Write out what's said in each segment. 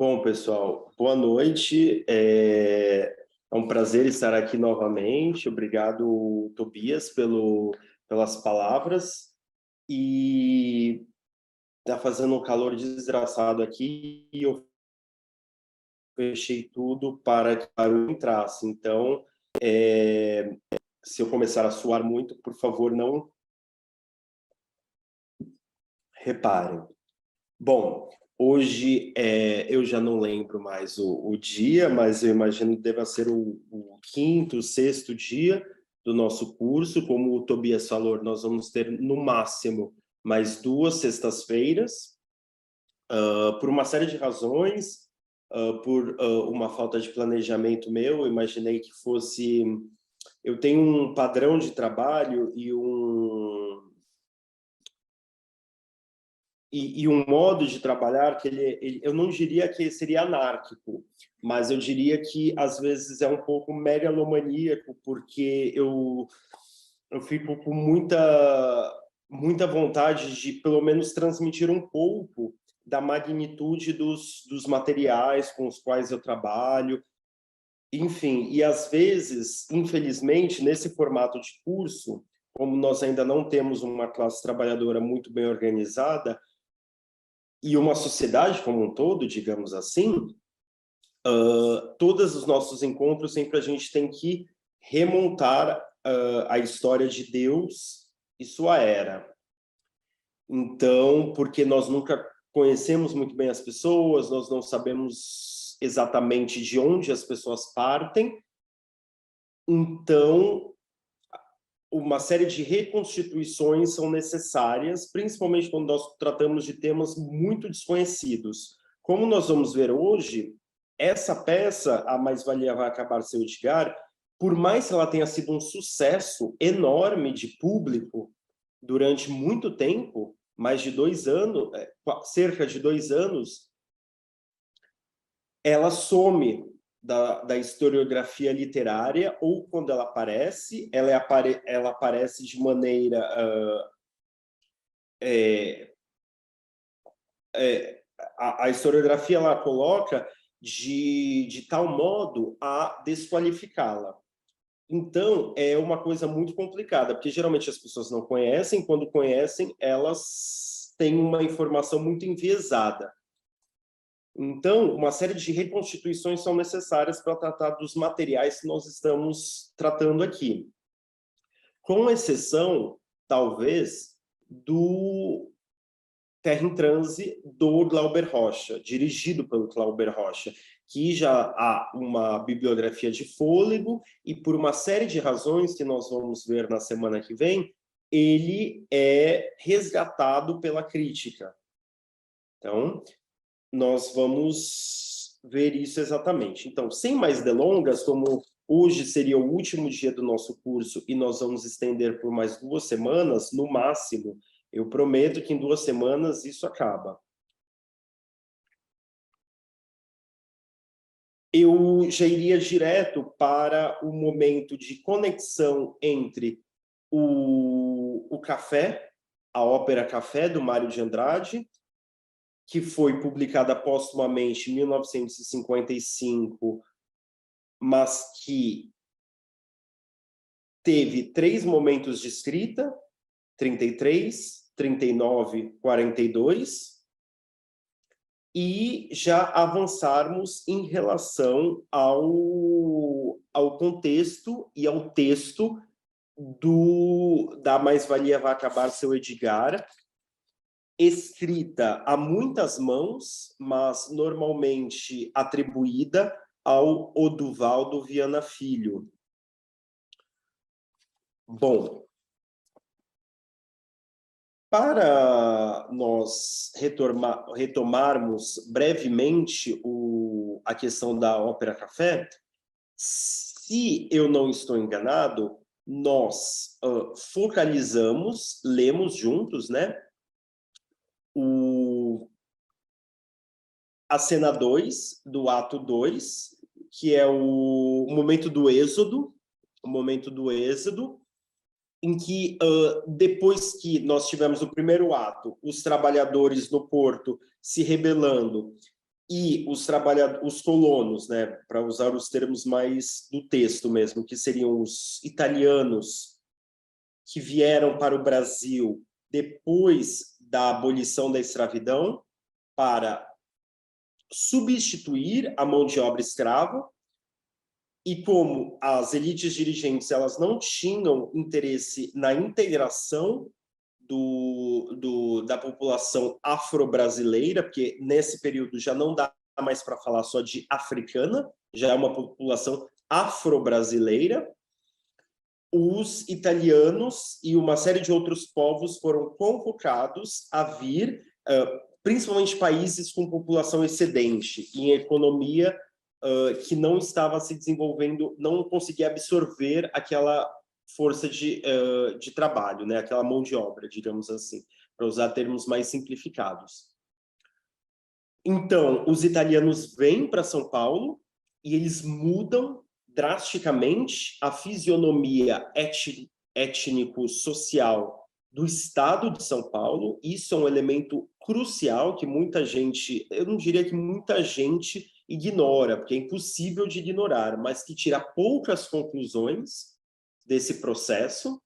Bom, pessoal, boa noite. É um prazer estar aqui novamente. Obrigado, Tobias, pelas palavras. E está fazendo um calor desgraçado aqui e eu fechei tudo para que eu entrasse. Então, se eu começar a suar muito, por favor, não reparem. Bom, hoje eu já não lembro mais o dia, mas eu imagino que deva ser o quinto, sexto dia do nosso curso. Como o Tobias falou, nós vamos ter no máximo mais 2 sextas-feiras, por uma série de razões, por uma falta de planejamento meu. Eu imaginei que fosse... Eu tenho um padrão de trabalho e um modo de trabalhar que eu não diria que seria anárquico, mas eu diria que às vezes é um pouco megalomaníaco, porque eu fico com muita vontade de pelo menos transmitir um pouco da magnitude dos materiais com os quais eu trabalho, enfim. E às vezes, infelizmente, nesse formato de curso, como nós ainda não temos uma classe trabalhadora muito bem organizada, e uma sociedade como um todo, digamos assim, todos os nossos encontros sempre a gente tem que remontar a história de Deus e sua era. Então, porque nós nunca conhecemos muito bem as pessoas, nós não sabemos exatamente de onde as pessoas partem, então uma série de reconstituições são necessárias, principalmente quando nós tratamos de temas muito desconhecidos. Como nós vamos ver hoje, essa peça, A Mais-Valia Vai Acabar Seu Edgar, por mais que ela tenha sido um sucesso enorme de público durante muito tempo, mais de 2 anos, cerca de 2 anos, ela some da historiografia literária, ou quando ela aparece, ela aparece de maneira... a historiografia ela coloca de tal modo a desqualificá-la. Então, é uma coisa muito complicada, porque geralmente as pessoas não conhecem, quando conhecem, elas têm uma informação muito enviesada. Então, uma série de reconstituições são necessárias para tratar dos materiais que nós estamos tratando aqui. Com exceção, talvez, do Terra em Transe, do Glauber Rocha, dirigido pelo Glauber Rocha, que já há uma bibliografia de fôlego e, por uma série de razões que nós vamos ver na semana que vem, ele é resgatado pela crítica. Então, nós vamos ver isso exatamente. Então, sem mais delongas, como hoje seria o último dia do nosso curso e nós vamos estender por mais 2 semanas, no máximo, eu prometo que em 2 semanas isso acaba. Eu já iria direto para o momento de conexão entre o Café, a ópera Café, do Mário de Andrade, que foi publicada póstumamente em 1955, mas que teve 3 momentos de escrita, 33, 39, 42, e já avançarmos em relação ao contexto e ao texto da Mais-Valia Vai Acabar Seu Edgar, escrita a muitas mãos, mas normalmente atribuída ao Oduvaldo Viana Filho. Bom, para nós retomarmos brevemente a questão da Ópera Café, se eu não estou enganado, nós focalizamos, lemos juntos, né, a cena 2 do ato 2, que é o momento do êxodo, em que, depois que nós tivemos o primeiro ato, os trabalhadores no porto se rebelando e os colonos, né, para usar os termos mais do texto mesmo, que seriam os italianos que vieram para o Brasil depois da abolição da escravidão para substituir a mão de obra escrava, e como as elites dirigentes elas não tinham interesse na integração da população afro-brasileira, porque nesse período já não dá mais para falar só de africana, já é uma população afro-brasileira, os italianos e uma série de outros povos foram convocados a vir, principalmente países com população excedente, em economia que não estava se desenvolvendo, não conseguia absorver aquela força de trabalho, né? Aquela mão de obra, digamos assim, para usar termos mais simplificados. Então, os italianos vêm para São Paulo e eles mudam drasticamente a fisionomia étnico-social do estado de São Paulo. Isso é um elemento crucial que muita gente, eu não diria que muita gente ignora, porque é impossível de ignorar, mas que tira poucas conclusões desse processo.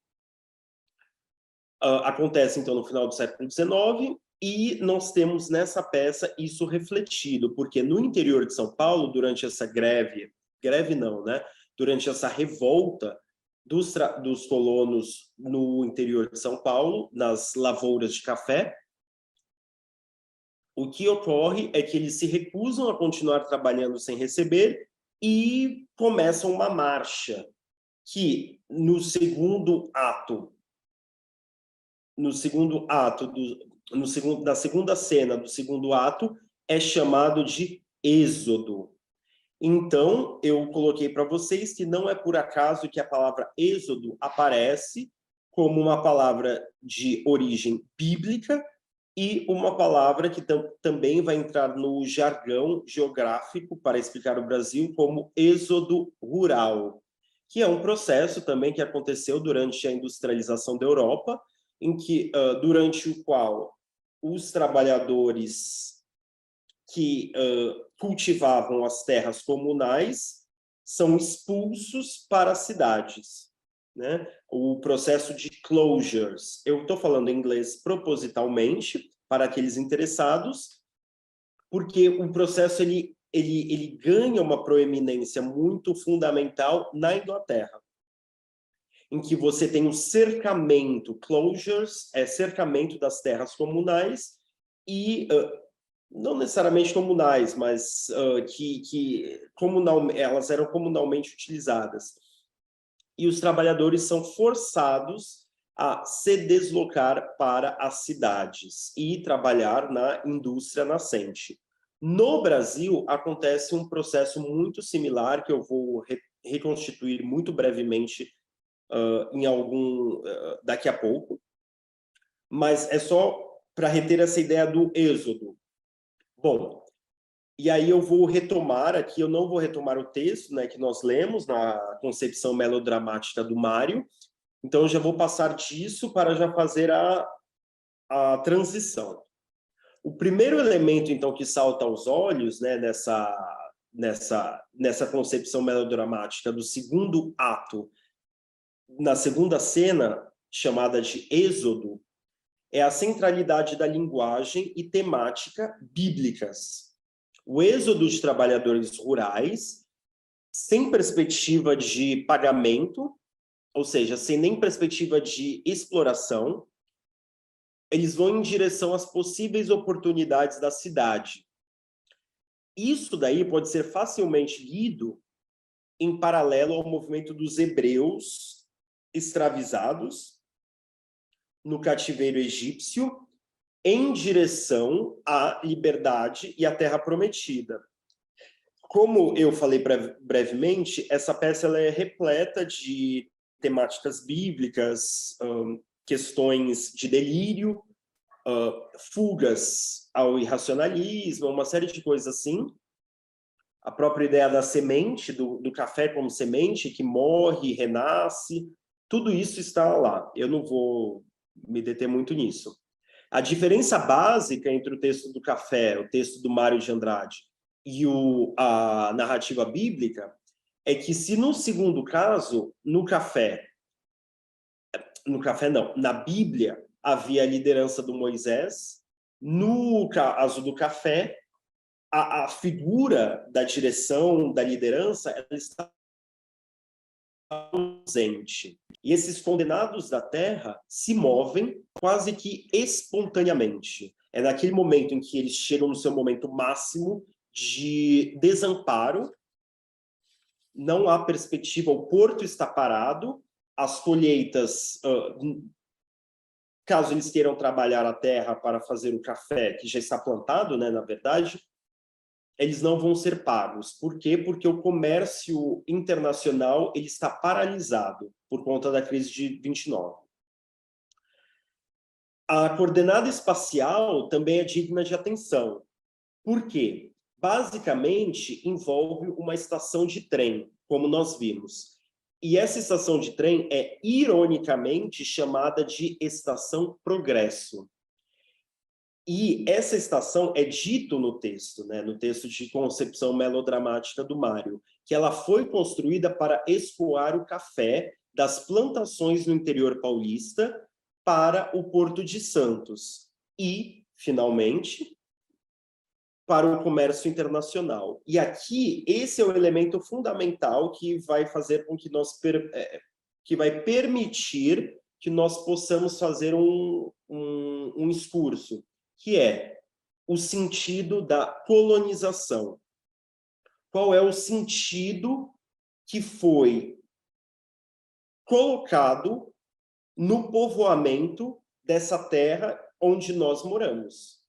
Acontece, então, no final do século XIX, e nós temos nessa peça isso refletido, porque no interior de São Paulo, durante essa greve não, né? Durante essa revolta dos colonos no interior de São Paulo, nas lavouras de café, o que ocorre é que eles se recusam a continuar trabalhando sem receber e começam uma marcha que, na segunda cena do segundo ato, é chamado de êxodo. Então, eu coloquei para vocês que não é por acaso que a palavra êxodo aparece como uma palavra de origem bíblica e uma palavra que também vai entrar no jargão geográfico para explicar o Brasil como êxodo rural, que é um processo também que aconteceu durante a industrialização da Europa, durante o qual os trabalhadores que cultivavam as terras comunais são expulsos para as cidades, né? O processo de closures. Eu estou falando em inglês propositalmente para aqueles interessados, porque o processo ele ganha uma proeminência muito fundamental na Inglaterra, em que você tem um cercamento, closures, cercamento das terras comunais, e não necessariamente comunais, mas elas eram comunalmente utilizadas. E os trabalhadores são forçados a se deslocar para as cidades e trabalhar na indústria nascente. No Brasil, acontece um processo muito similar, que eu vou reconstituir muito brevemente daqui a pouco, mas é só para reter essa ideia do êxodo. Bom, e aí eu vou retomar aqui, eu não vou retomar o texto, né, que nós lemos na concepção melodramática do Mário, então eu já vou passar disso para já fazer a transição. O primeiro elemento, então, que salta aos olhos, né, nessa concepção melodramática do segundo ato, na segunda cena, chamada de Êxodo, é a centralidade da linguagem e temática bíblicas. O êxodo de trabalhadores rurais, sem perspectiva de pagamento, ou seja, sem nem perspectiva de exploração, eles vão em direção às possíveis oportunidades da cidade. Isso daí pode ser facilmente lido em paralelo ao movimento dos hebreus escravizados no cativeiro egípcio, em direção à liberdade e à terra prometida. Como eu falei brevemente, essa peça ela é repleta de temáticas bíblicas, questões de delírio, fugas ao irracionalismo, uma série de coisas assim. A própria ideia da semente, do café como semente, que morre, renasce, tudo isso está lá. Eu não vou me deter muito nisso. A diferença básica entre o texto do café, o texto do Mário de Andrade, e a narrativa bíblica é que se no segundo caso, no café não, na Bíblia havia a liderança do Moisés, no caso do café, a figura da direção, da liderança, ela está ausente. E esses condenados da terra se movem quase que espontaneamente. É naquele momento em que eles chegam no seu momento máximo de desamparo, não há perspectiva, o porto está parado, as colheitas, caso eles queiram trabalhar a terra para fazer o café, que já está plantado, né, na verdade, eles não vão ser pagos. Por quê? Porque o comércio internacional ele está paralisado por conta da crise de 29. A coordenada espacial também é digna de atenção. Por quê? Basicamente, envolve uma estação de trem, como nós vimos. E essa estação de trem é, ironicamente, chamada de Estação Progresso. E essa estação é dito no texto, né, no texto de concepção melodramática do Mário, que ela foi construída para escoar o café das plantações no interior paulista para o Porto de Santos. E, finalmente, para o comércio internacional. E aqui, esse é o elemento fundamental que vai fazer com que que vai permitir que nós possamos fazer um discurso, que é o sentido da colonização. Qual é o sentido que foi colocado no povoamento dessa terra onde nós moramos?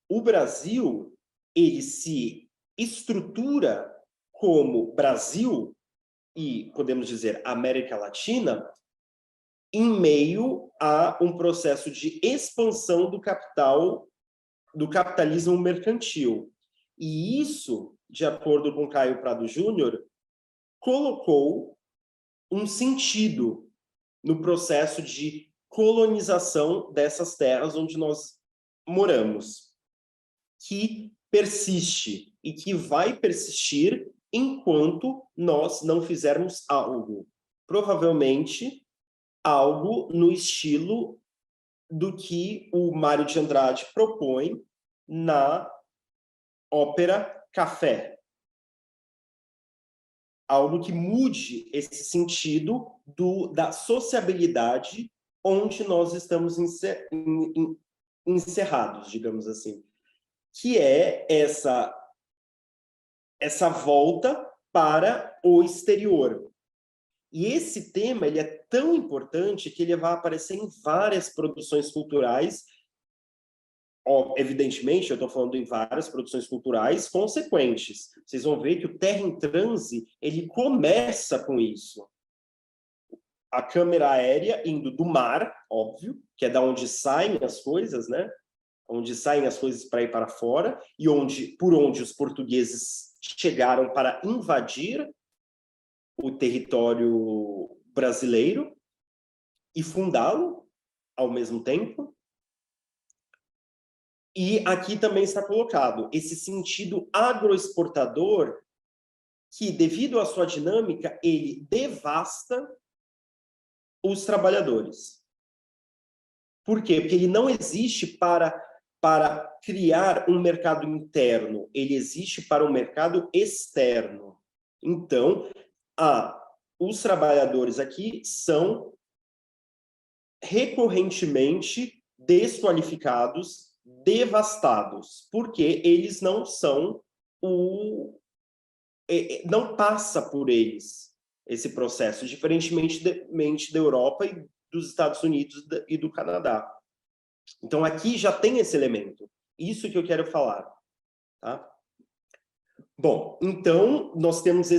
O Brasil, ele se estrutura como Brasil, e podemos dizer América Latina, em meio a um processo de expansão do capital, do capitalismo mercantil. E isso, de acordo com Caio Prado Júnior, colocou um sentido no processo de colonização dessas terras onde nós moramos, que persiste e que vai persistir enquanto nós não fizermos algo. Provavelmente, algo no estilo do que o Mário de Andrade propõe na ópera Café. Algo que mude esse sentido da sociabilidade onde nós estamos encerrados, digamos assim. Que é essa volta para o exterior. E esse tema ele é tão importante que ele vai aparecer em várias produções culturais. Evidentemente, eu estou falando em várias produções culturais consequentes. Vocês vão ver que o Terra em Transe ele começa com isso. A câmera aérea indo do mar, óbvio, que é da onde saem as coisas, né? Onde saem as coisas para ir para fora, e por onde os portugueses chegaram para invadir o território brasileiro e fundá-lo ao mesmo tempo. E aqui também está colocado esse sentido agroexportador que, devido à sua dinâmica, ele devasta os trabalhadores. Por quê? Porque ele não existe para criar um mercado interno, ele existe para um mercado externo. Então, os trabalhadores aqui são recorrentemente desqualificados, devastados, porque eles não são não passa por eles esse processo, diferentemente da Europa e dos Estados Unidos e do Canadá. Então, aqui já tem esse elemento. Isso que eu quero falar. Tá? Bom, então, nós temos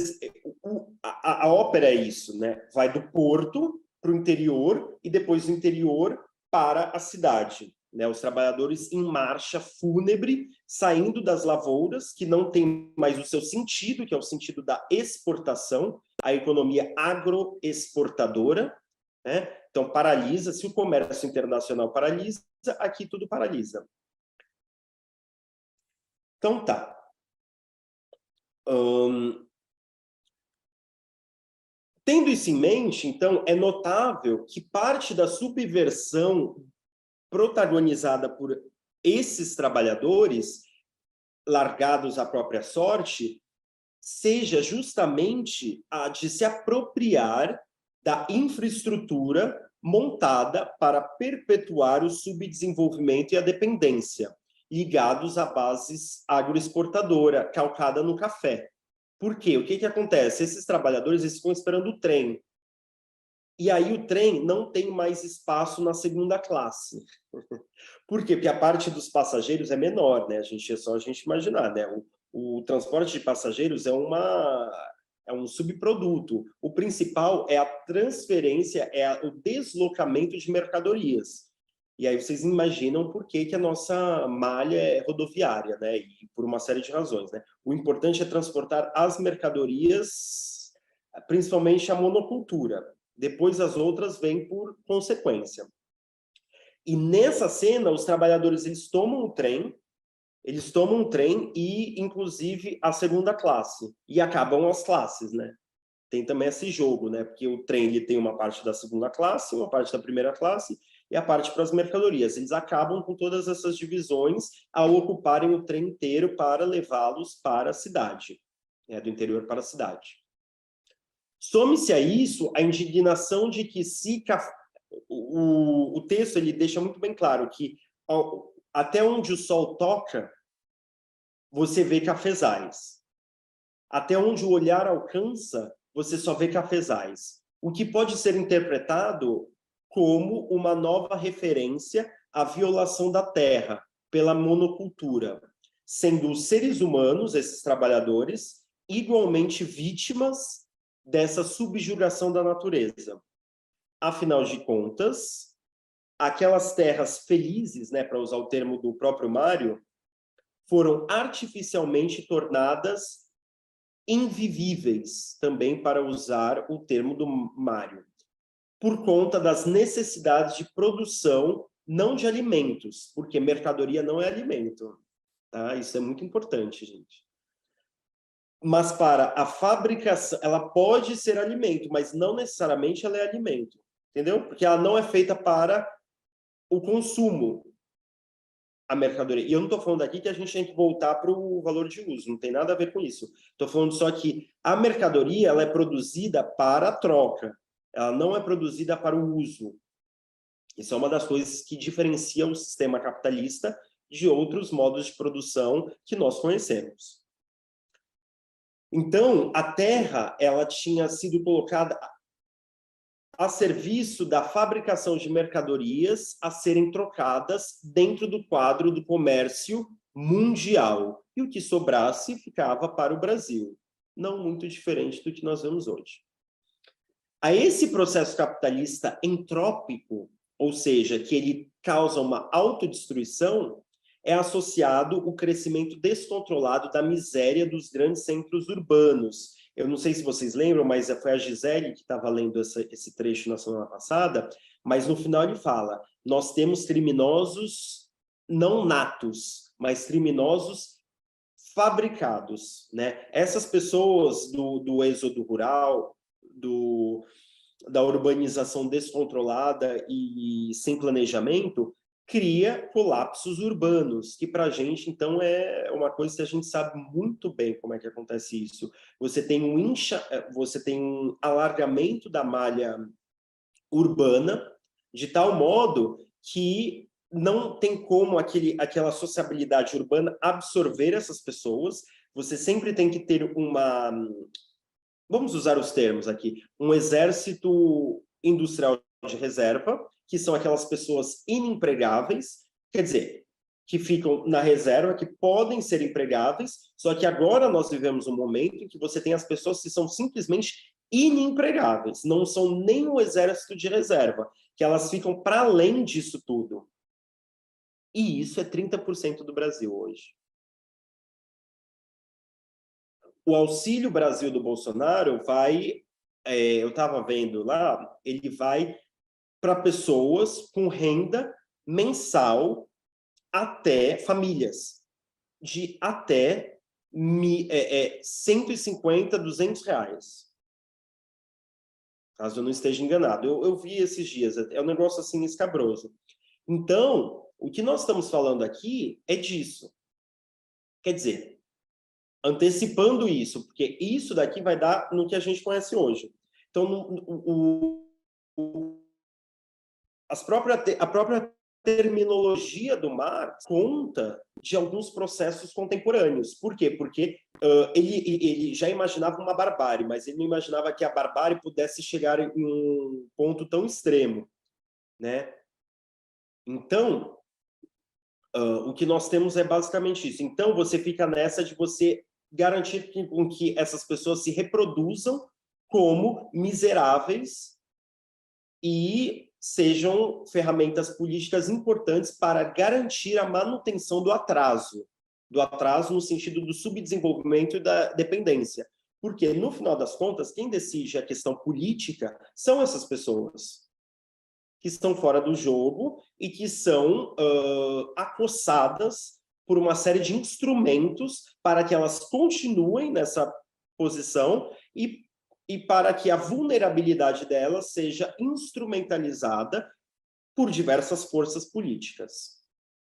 a ópera é isso, né? Vai do porto para o interior e depois do interior para a cidade. Né? Os trabalhadores em marcha fúnebre, saindo das lavouras, que não tem mais o seu sentido, que é o sentido da exportação, a economia agroexportadora, né? Então, paralisa. Se o comércio internacional paralisa, aqui tudo paralisa. Então tá. Tendo isso em mente, então, é notável que parte da subversão protagonizada por esses trabalhadores, largados à própria sorte, seja justamente a de se apropriar da infraestrutura montada para perpetuar o subdesenvolvimento e a dependência, ligados a bases agroexportadora, calcada no café. Por quê? O que acontece? Esses trabalhadores eles ficam esperando o trem. E aí o trem não tem mais espaço na segunda classe. Por quê? Porque a parte dos passageiros é menor, né? É só a gente imaginar, né? O transporte de passageiros é um subproduto. O principal é a transferência, o deslocamento de mercadorias. E aí vocês imaginam por que a nossa malha é rodoviária, né? E por uma série de razões, né? O importante é transportar as mercadorias, principalmente a monocultura. Depois as outras vêm por consequência. E nessa cena, os trabalhadores eles tomam o trem, e, inclusive, a segunda classe. E acabam as classes, né? Tem também esse jogo, né? Porque o trem ele tem uma parte da segunda classe, uma parte da primeira classe e a parte para as mercadorias. Eles acabam com todas essas divisões ao ocuparem o trem inteiro para levá-los para a cidade, né? Do interior para a cidade. Some-se a isso a indignação de que se o texto ele deixa muito bem claro que até onde o sol toca, você vê cafezais. Até onde o olhar alcança, você só vê cafezais. O que pode ser interpretado como uma nova referência à violação da terra pela monocultura, sendo os seres humanos, esses trabalhadores, igualmente vítimas dessa subjugação da natureza. Afinal de contas, aquelas terras felizes, né, para usar o termo do próprio Mário, foram artificialmente tornadas invivíveis, também para usar o termo do Mário, por conta das necessidades de produção, não de alimentos, porque mercadoria não é alimento. Tá? Isso é muito importante, gente. Mas para a fabricação, ela pode ser alimento, mas não necessariamente ela é alimento, entendeu? Porque ela não é feita para o consumo, a mercadoria. E eu não estou falando aqui que a gente tem que voltar para o valor de uso, não tem nada a ver com isso. Estou falando só que a mercadoria ela é produzida para a troca, ela não é produzida para o uso. Isso é uma das coisas que diferencia o sistema capitalista de outros modos de produção que nós conhecemos. Então, a terra ela tinha sido colocada a serviço da fabricação de mercadorias a serem trocadas dentro do quadro do comércio mundial. E o que sobrasse ficava para o Brasil. Não muito diferente do que nós vemos hoje. A esse processo capitalista entrópico, ou seja, que ele causa uma autodestruição, é associado o crescimento descontrolado da miséria dos grandes centros urbanos. Eu não sei se vocês lembram, mas foi a Gisele que estava lendo esse trecho na semana passada, mas no final ele fala, nós temos criminosos não natos, mas criminosos fabricados, né? Essas pessoas do êxodo rural, da urbanização descontrolada e sem planejamento, cria colapsos urbanos, que para a gente, então, é uma coisa que a gente sabe muito bem como é que acontece isso. Você tem um alargamento da malha urbana, de tal modo que não tem como aquela sociabilidade urbana absorver essas pessoas, você sempre tem que ter vamos usar os termos aqui, um exército industrial de reserva, que são aquelas pessoas inempregáveis, quer dizer, que ficam na reserva, que podem ser empregáveis, só que agora nós vivemos um momento em que você tem as pessoas que são simplesmente inempregáveis, não são nem o exército de reserva, que elas ficam para além disso tudo. E isso é 30% do Brasil hoje. O Auxílio Brasil do Bolsonaro vai, eu estava vendo lá, ele vai para pessoas com renda mensal até famílias. de até 150, R$ 200. Caso eu não esteja enganado. Eu vi esses dias, é um negócio assim escabroso. Então, o que nós estamos falando aqui é disso. Quer dizer, antecipando isso, porque isso daqui vai dar no que a gente conhece hoje. Então, a própria terminologia do Marx conta de alguns processos contemporâneos. Por quê? Porque ele já imaginava uma barbárie, mas ele não imaginava que a barbárie pudesse chegar em um ponto tão extremo, né? Então, o que nós temos é basicamente isso. Então, você fica nessa de você garantir que essas pessoas se reproduzam como miseráveis e sejam ferramentas políticas importantes para garantir a manutenção do atraso no sentido do subdesenvolvimento e da dependência. Porque, no final das contas, quem decide a questão política são essas pessoas que estão fora do jogo e que são acossadas por uma série de instrumentos para que elas continuem nessa posição e para que a vulnerabilidade delas seja instrumentalizada por diversas forças políticas.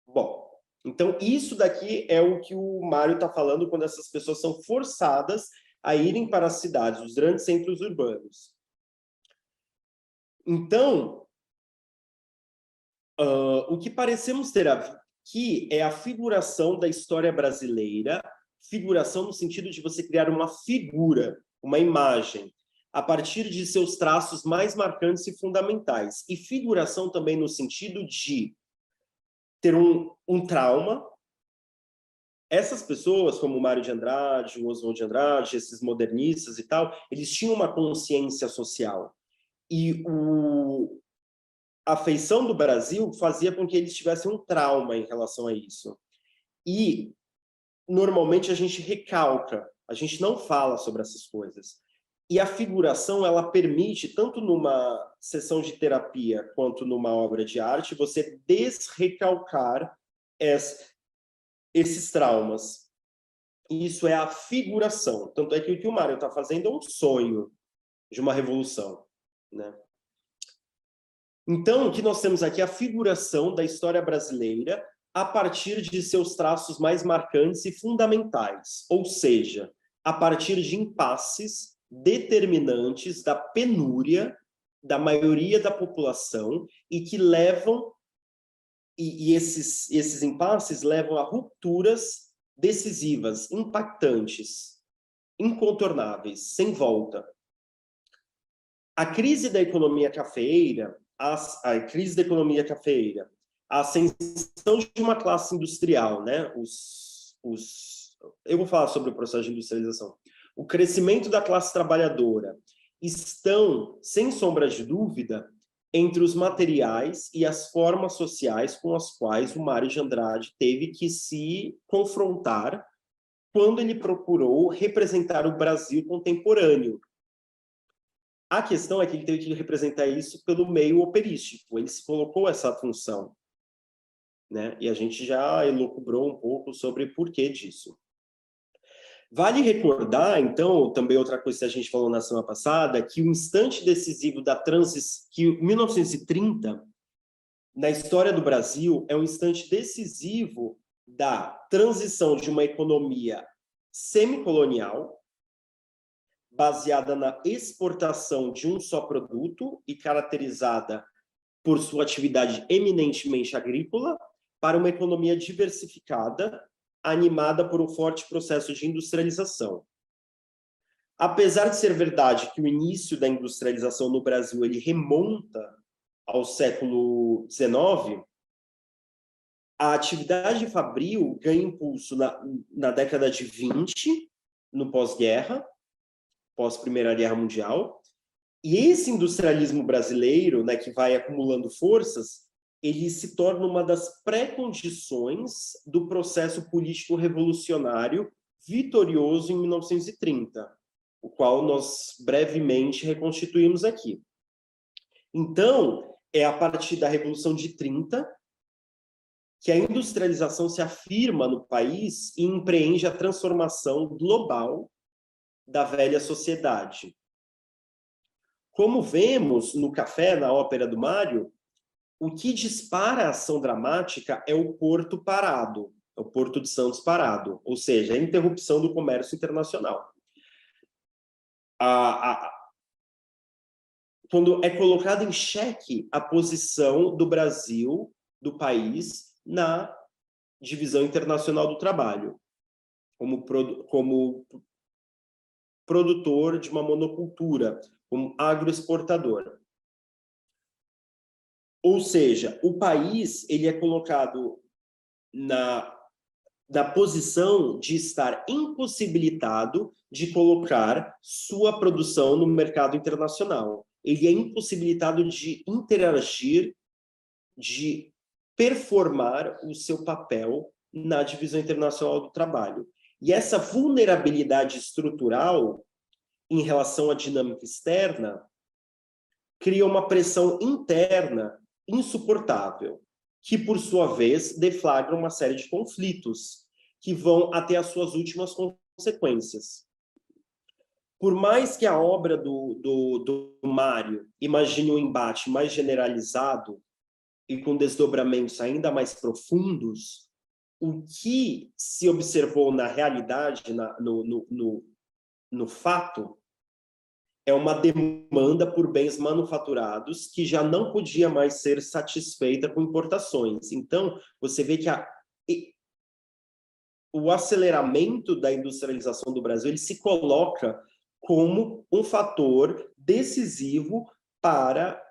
Bom, então isso daqui é o que o Mário está falando quando essas pessoas são forçadas a irem para as cidades, os grandes centros urbanos. Então, o que parecemos ter aqui é a figuração da história brasileira, figuração no sentido de você criar uma figura, uma imagem, a partir de seus traços mais marcantes e fundamentais. E figuração também no sentido de ter um trauma. Essas pessoas, como o Mário de Andrade, o Oswald de Andrade, esses modernistas e tal, eles tinham uma consciência social. E a feição do Brasil fazia com que eles tivessem um trauma em relação a isso. E, normalmente, a gente recalca, a gente não fala sobre essas coisas. E a figuração, ela permite, tanto numa sessão de terapia quanto numa obra de arte, você desrecalcar esses traumas. E isso é a figuração. Tanto é que o que o Mário está fazendo é um sonho de uma revolução, né? Então, o que nós temos aqui é a figuração da história brasileira a partir de seus traços mais marcantes e fundamentais, ou seja, a partir de impasses determinantes da penúria da maioria da população e que levam, e esses impasses levam a rupturas decisivas, impactantes, incontornáveis, sem volta. A crise da economia cafeeira, a crise da economia cafeeira, a ascensão de uma classe industrial, né? Eu vou falar sobre o processo de industrialização. O crescimento da classe trabalhadora estão, sem sombra de dúvida, entre os materiais e as formas sociais com as quais o Mário de Andrade teve que se confrontar quando ele procurou representar o Brasil contemporâneo. A questão é que ele teve que representar isso pelo meio operístico. Ele se colocou essa função, né? E a gente já elucubrou um pouco sobre o porquê disso. Vale recordar, então, também outra coisa que a gente falou na semana passada, que o instante decisivo da transição, que 1930, na história do Brasil, é um instante decisivo da transição de uma economia semicolonial, baseada na exportação de um só produto e caracterizada por sua atividade eminentemente agrícola, para uma economia diversificada, animada por um forte processo de industrialização. Apesar de ser verdade que o início da industrialização no Brasil ele remonta ao século XIX, a atividade fabril ganha impulso na década de 20, no pós-guerra, pós-Primeira Guerra Mundial, e esse industrialismo brasileiro, né, que vai acumulando forças, ele se torna uma das pré-condições do processo político-revolucionário vitorioso em 1930, o qual nós brevemente reconstituímos aqui. Então, é a partir da Revolução de 30 que a industrialização se afirma no país e empreende a transformação global da velha sociedade. Como vemos no Café, na ópera do Mário, o que dispara a ação dramática é o Porto parado, é o Porto de Santos parado, ou seja, a interrupção do comércio internacional. Quando é colocada em xeque a posição do Brasil, do país, na divisão internacional do trabalho, como produtor de uma monocultura, como agroexportador. Ou seja, o país ele é colocado na posição de estar impossibilitado de colocar sua produção no mercado internacional. Ele é impossibilitado de interagir, de performar o seu papel na divisão internacional do trabalho. E essa vulnerabilidade estrutural em relação à dinâmica externa cria uma pressão interna insuportável, que, por sua vez, deflagra uma série de conflitos que vão até as suas últimas consequências. Por mais que a obra do Mário imagine um embate mais generalizado e com desdobramentos ainda mais profundos, o que se observou na realidade, no fato, é uma demanda por bens manufaturados que já não podia mais ser satisfeita com importações. Então, você vê que o aceleramento da industrialização do Brasil ele se coloca como um fator decisivo para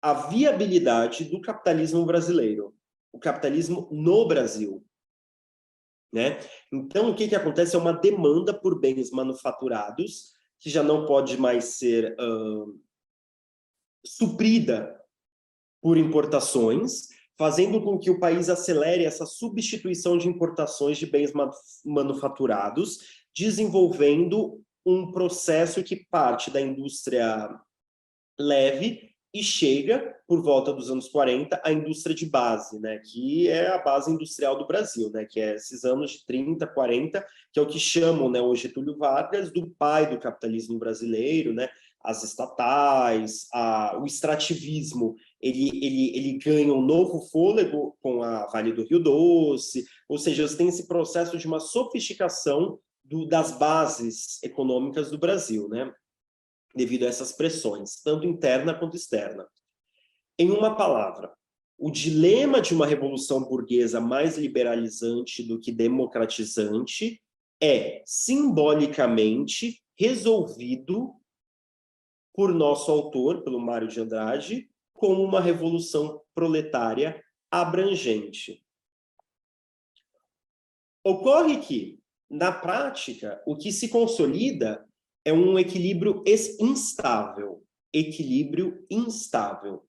a viabilidade do capitalismo brasileiro, o capitalismo no Brasil, né? Então, o que acontece é uma demanda por bens manufaturados que já não pode mais ser suprida por importações, fazendo com que o país acelere essa substituição de importações de bens manufaturados, desenvolvendo um processo que parte da indústria leve e chega, por volta dos anos 40, à indústria de base, né, que é a base industrial do Brasil, né, que é esses anos de 30, 40, que é o que chamam, né, o Getúlio Vargas, do pai do capitalismo brasileiro, né, as estatais, o extrativismo, ele ganha um novo fôlego com a Vale do Rio Doce, ou seja, você tem esse processo de uma sofisticação das bases econômicas do Brasil, né, devido a essas pressões, tanto interna quanto externa. Em uma palavra, o dilema de uma revolução burguesa mais liberalizante do que democratizante é simbolicamente resolvido por nosso autor, pelo Mário de Andrade, como uma revolução proletária abrangente. Ocorre que, na prática, o que se consolida é um equilíbrio instável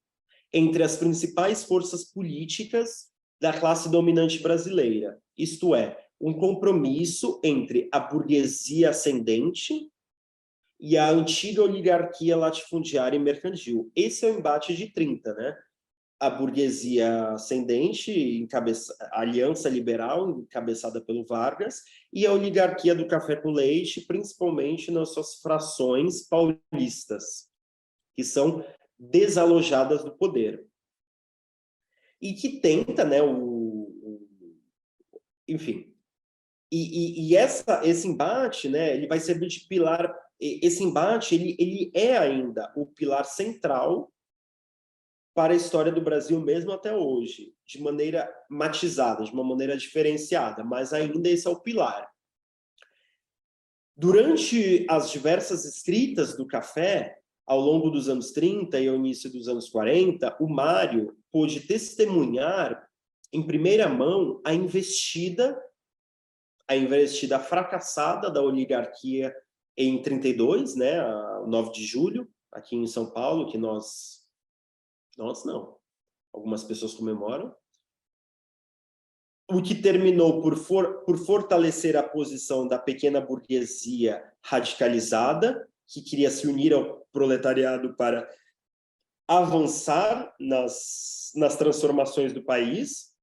entre as principais forças políticas da classe dominante brasileira, isto é, um compromisso entre a burguesia ascendente e a antiga oligarquia latifundiária e mercantil. Esse é o embate de 30, né? A burguesia ascendente, a Aliança Liberal, encabeçada pelo Vargas, e a oligarquia do café com leite, principalmente nas suas frações paulistas, que são desalojadas do poder. E que tenta, né, enfim. E esse embate, né, ele vai servir de pilar. Esse embate, ele é ainda o pilar central para a história do Brasil mesmo até hoje, de maneira matizada, de uma maneira diferenciada, mas ainda esse é o pilar. Durante as diversas escritas do Café, ao longo dos anos 30 e ao início dos anos 40, o Mário pôde testemunhar em primeira mão a investida fracassada da oligarquia em 32, né, 9 de julho, aqui em São Paulo, que nós não, algumas pessoas comemoram, o que terminou por fortalecer a posição da pequena burguesia radicalizada, que queria se unir ao proletariado para avançar nas transformações do país,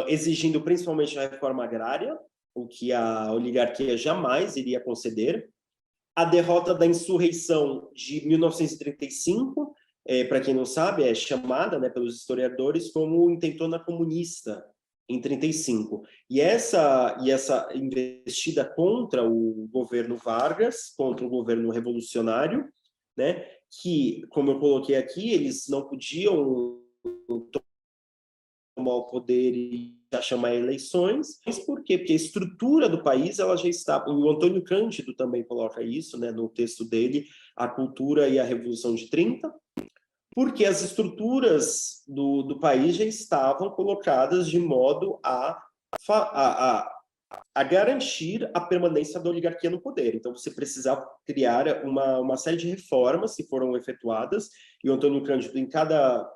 exigindo principalmente a reforma agrária, o que a oligarquia jamais iria conceder. A derrota da insurreição de 1935, para quem não sabe, é chamada, né, pelos historiadores como intentona comunista em 35. E essa investida contra o governo Vargas, contra o governo revolucionário, né, que, como eu coloquei aqui, eles não podiam tomar o poder e já chamar eleições. Mas por quê? Porque a estrutura do país ela já está. O Antônio Cândido também coloca isso, né, no texto dele, A Cultura e a Revolução de 30, porque as estruturas do país já estavam colocadas de modo a garantir a permanência da oligarquia no poder. Então, você precisava criar uma série de reformas que foram efetuadas, e o Antônio Cândido, em cada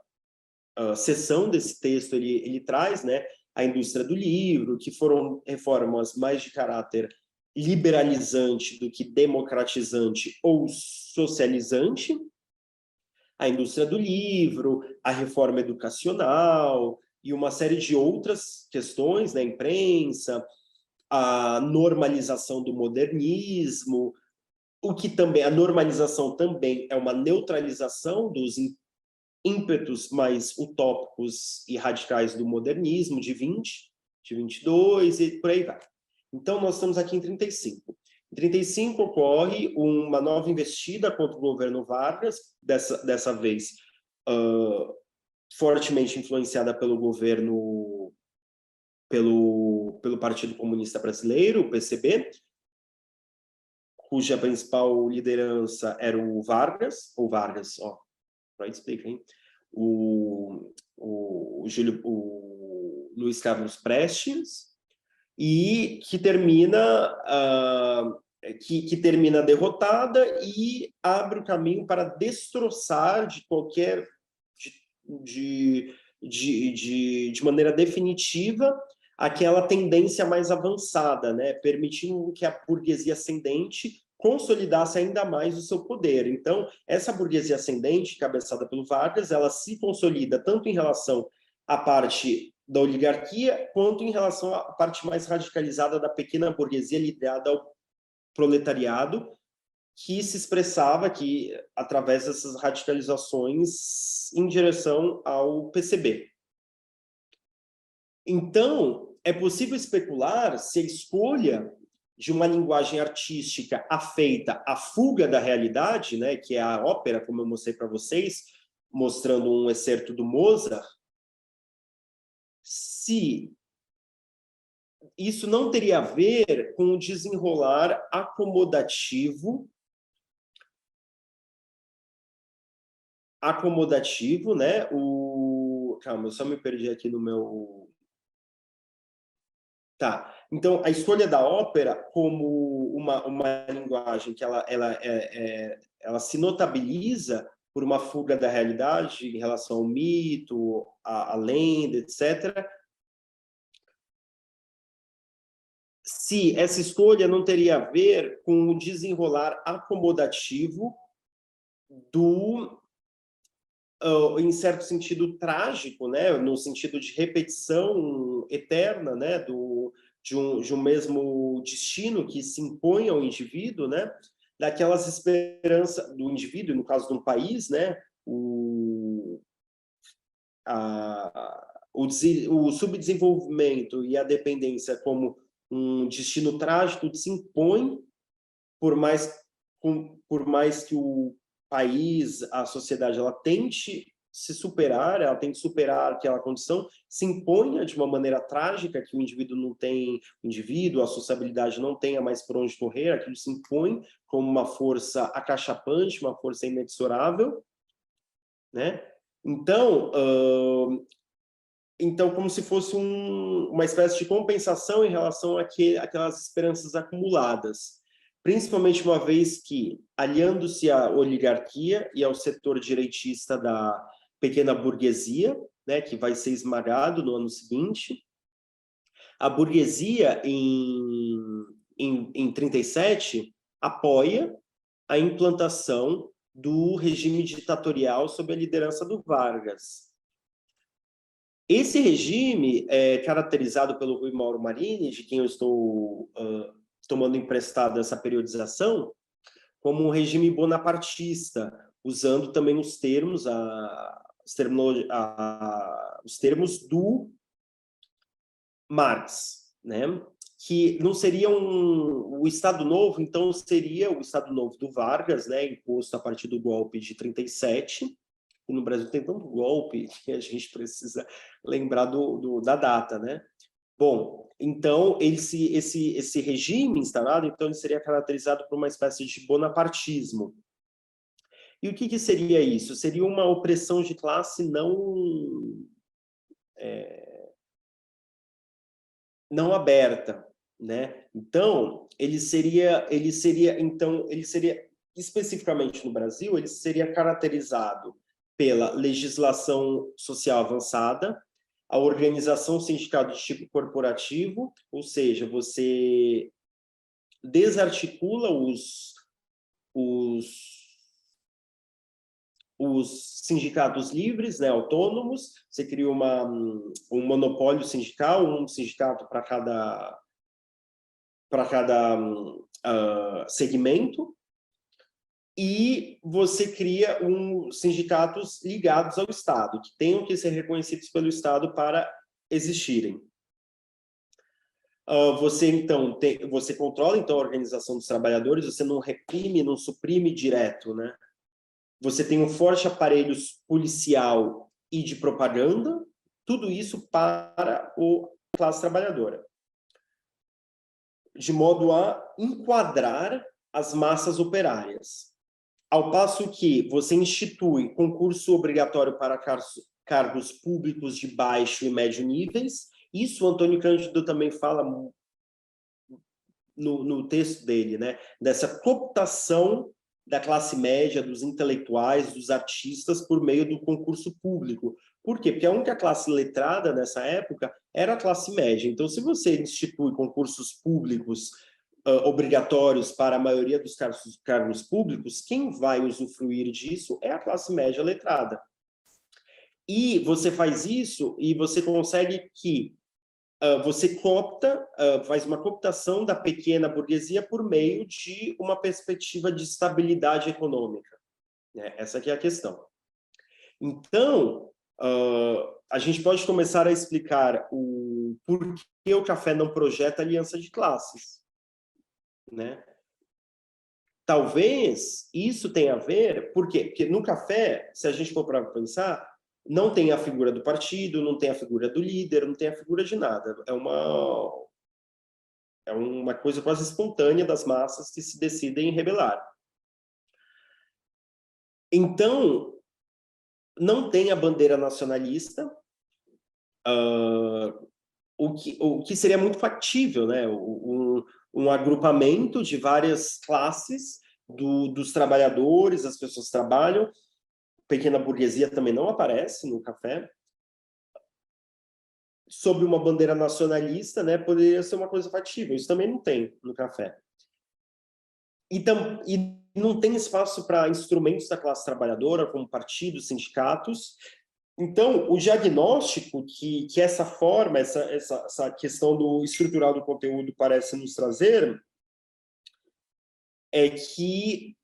seção desse texto, ele traz, né, a indústria do livro, que foram reformas mais de caráter liberalizante do que democratizante ou socializante, a indústria do livro, a reforma educacional e uma série de outras questões, né, imprensa, a normalização do modernismo, o que também, a normalização também é uma neutralização dos ímpetos mais utópicos e radicais do modernismo de 20, de 22 e por aí vai. Então, nós estamos aqui em 35. Em 35 ocorre uma nova investida contra o governo Vargas, dessa vez fortemente influenciada pelo governo, pelo Partido Comunista Brasileiro, o PCB, cuja principal liderança era o Vargas, ou Vargas, ó, Freud explica, hein? O Luiz Carlos Prestes, e que termina derrotada e abre o caminho para destroçar de qualquer de maneira definitiva aquela tendência mais avançada, né? Permitindo que a burguesia ascendente consolidasse ainda mais o seu poder. Então, essa burguesia ascendente, cabeçada pelo Vargas, ela se consolida tanto em relação à parte da oligarquia, quanto em relação à parte mais radicalizada da pequena burguesia liderada ao proletariado, que se expressava aqui através dessas radicalizações em direção ao PCB. Então, é possível especular se a escolha de uma linguagem artística afeita à fuga da realidade, né, que é a ópera, como eu mostrei para vocês, mostrando um excerto do Mozart, se isso não teria a ver com o desenrolar acomodativo, né? Calma, eu só me perdi aqui no meu... Tá. Então, a escolha da ópera como uma linguagem que ela se notabiliza por uma fuga da realidade em relação ao mito, à lenda, etc. Se essa escolha não teria a ver com o desenrolar acomodativo em certo sentido trágico, né, no sentido de repetição eterna, né, de um mesmo destino que se impõe ao indivíduo, né, daquelas esperanças do indivíduo, no caso de um país, né, o subdesenvolvimento e a dependência como um destino trágico se impõe, por mais que o país, a sociedade, ela tente se superar, ela tente superar aquela condição, se imponha de uma maneira trágica, que o indivíduo não tem, a sociabilidade não tenha mais por onde correr, aquilo se impõe como uma força acachapante, uma força inexorável, né? Então, como se fosse uma espécie de compensação em relação àquelas esperanças acumuladas. Principalmente uma vez que, aliando-se à oligarquia e ao setor direitista da pequena burguesia, né, que vai ser esmagado no ano seguinte, a burguesia, em 37, apoia a implantação do regime ditatorial sob a liderança do Vargas. Esse regime é caracterizado pelo Rui Mauro Marini, de quem eu estou tomando emprestado essa periodização, como um regime bonapartista, usando também os termos, os termos do Marx, né? Que não seria o Estado Novo, então seria o Estado Novo do Vargas, né? Imposto a partir do golpe de 37. E no Brasil tem tanto golpe que a gente precisa lembrar da data, né? Bom, então esse regime instalado, então ele seria caracterizado por uma espécie de bonapartismo. E o que seria isso? Seria uma opressão de classe não aberta, né? Então ele seria especificamente no Brasil, ele seria caracterizado pela legislação social avançada, a organização sindical de tipo corporativo, ou seja, você desarticula os sindicatos livres, né, autônomos, você cria um monopólio sindical, um sindicato para cada segmento, e você cria sindicatos ligados ao Estado, que tenham que ser reconhecidos pelo Estado para existirem. Você controla então a organização dos trabalhadores, você não reprime, não suprime direto, né? Você tem um forte aparelho policial e de propaganda, tudo isso para a classe trabalhadora, de modo a enquadrar as massas operárias. Ao passo que você institui concurso obrigatório para cargos públicos de baixo e médio níveis, isso o Antônio Cândido também fala no texto dele, né? Dessa cooptação da classe média, dos intelectuais, dos artistas, por meio do concurso público. Por quê? Porque a única classe letrada nessa época era a classe média. Então, se você institui concursos públicos obrigatórios para a maioria dos cargos públicos, quem vai usufruir disso é a classe média letrada. E você faz isso e você consegue que você faz uma cooptação da pequena burguesia por meio de uma perspectiva de estabilidade econômica, né? Essa aqui é a questão. Então, a gente pode começar a explicar o porquê o café não projeta aliança de classes, né? Talvez isso tenha a ver, por quê? Porque no café, se a gente for para pensar, não tem a figura do partido, não tem a figura do líder, não tem a figura de nada. É uma coisa quase espontânea das massas que se decidem rebelar. Então, não tem a bandeira nacionalista, o que seria muito factível, né? Um agrupamento de várias classes dos trabalhadores, as pessoas que trabalham, pequena burguesia também não aparece no café, sob uma bandeira nacionalista, né, poderia ser uma coisa factível. Isso também não tem no café. E não tem espaço para instrumentos da classe trabalhadora, como partidos, sindicatos. Então, o diagnóstico que essa forma, essa questão do estrutural do conteúdo parece nos trazer é que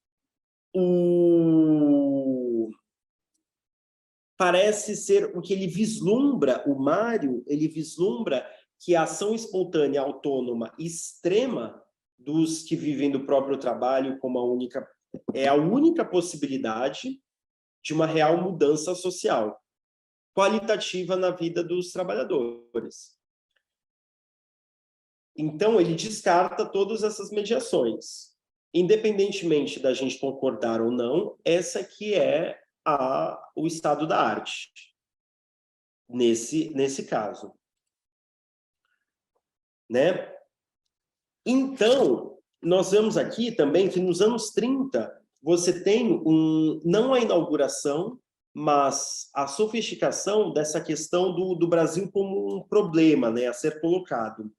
parece ser o que ele vislumbra, o Mário, ele vislumbra que a ação espontânea, autônoma, extrema dos que vivem do próprio trabalho como a única possibilidade de uma real mudança social, qualitativa na vida dos trabalhadores. Então, ele descarta todas essas mediações. Independentemente da gente concordar ou não, essa que é o estado da arte, nesse caso. Né? Então, nós vemos aqui também que nos anos 30, você tem não a inauguração, mas a sofisticação dessa questão do Brasil como um problema, né, a ser colocado.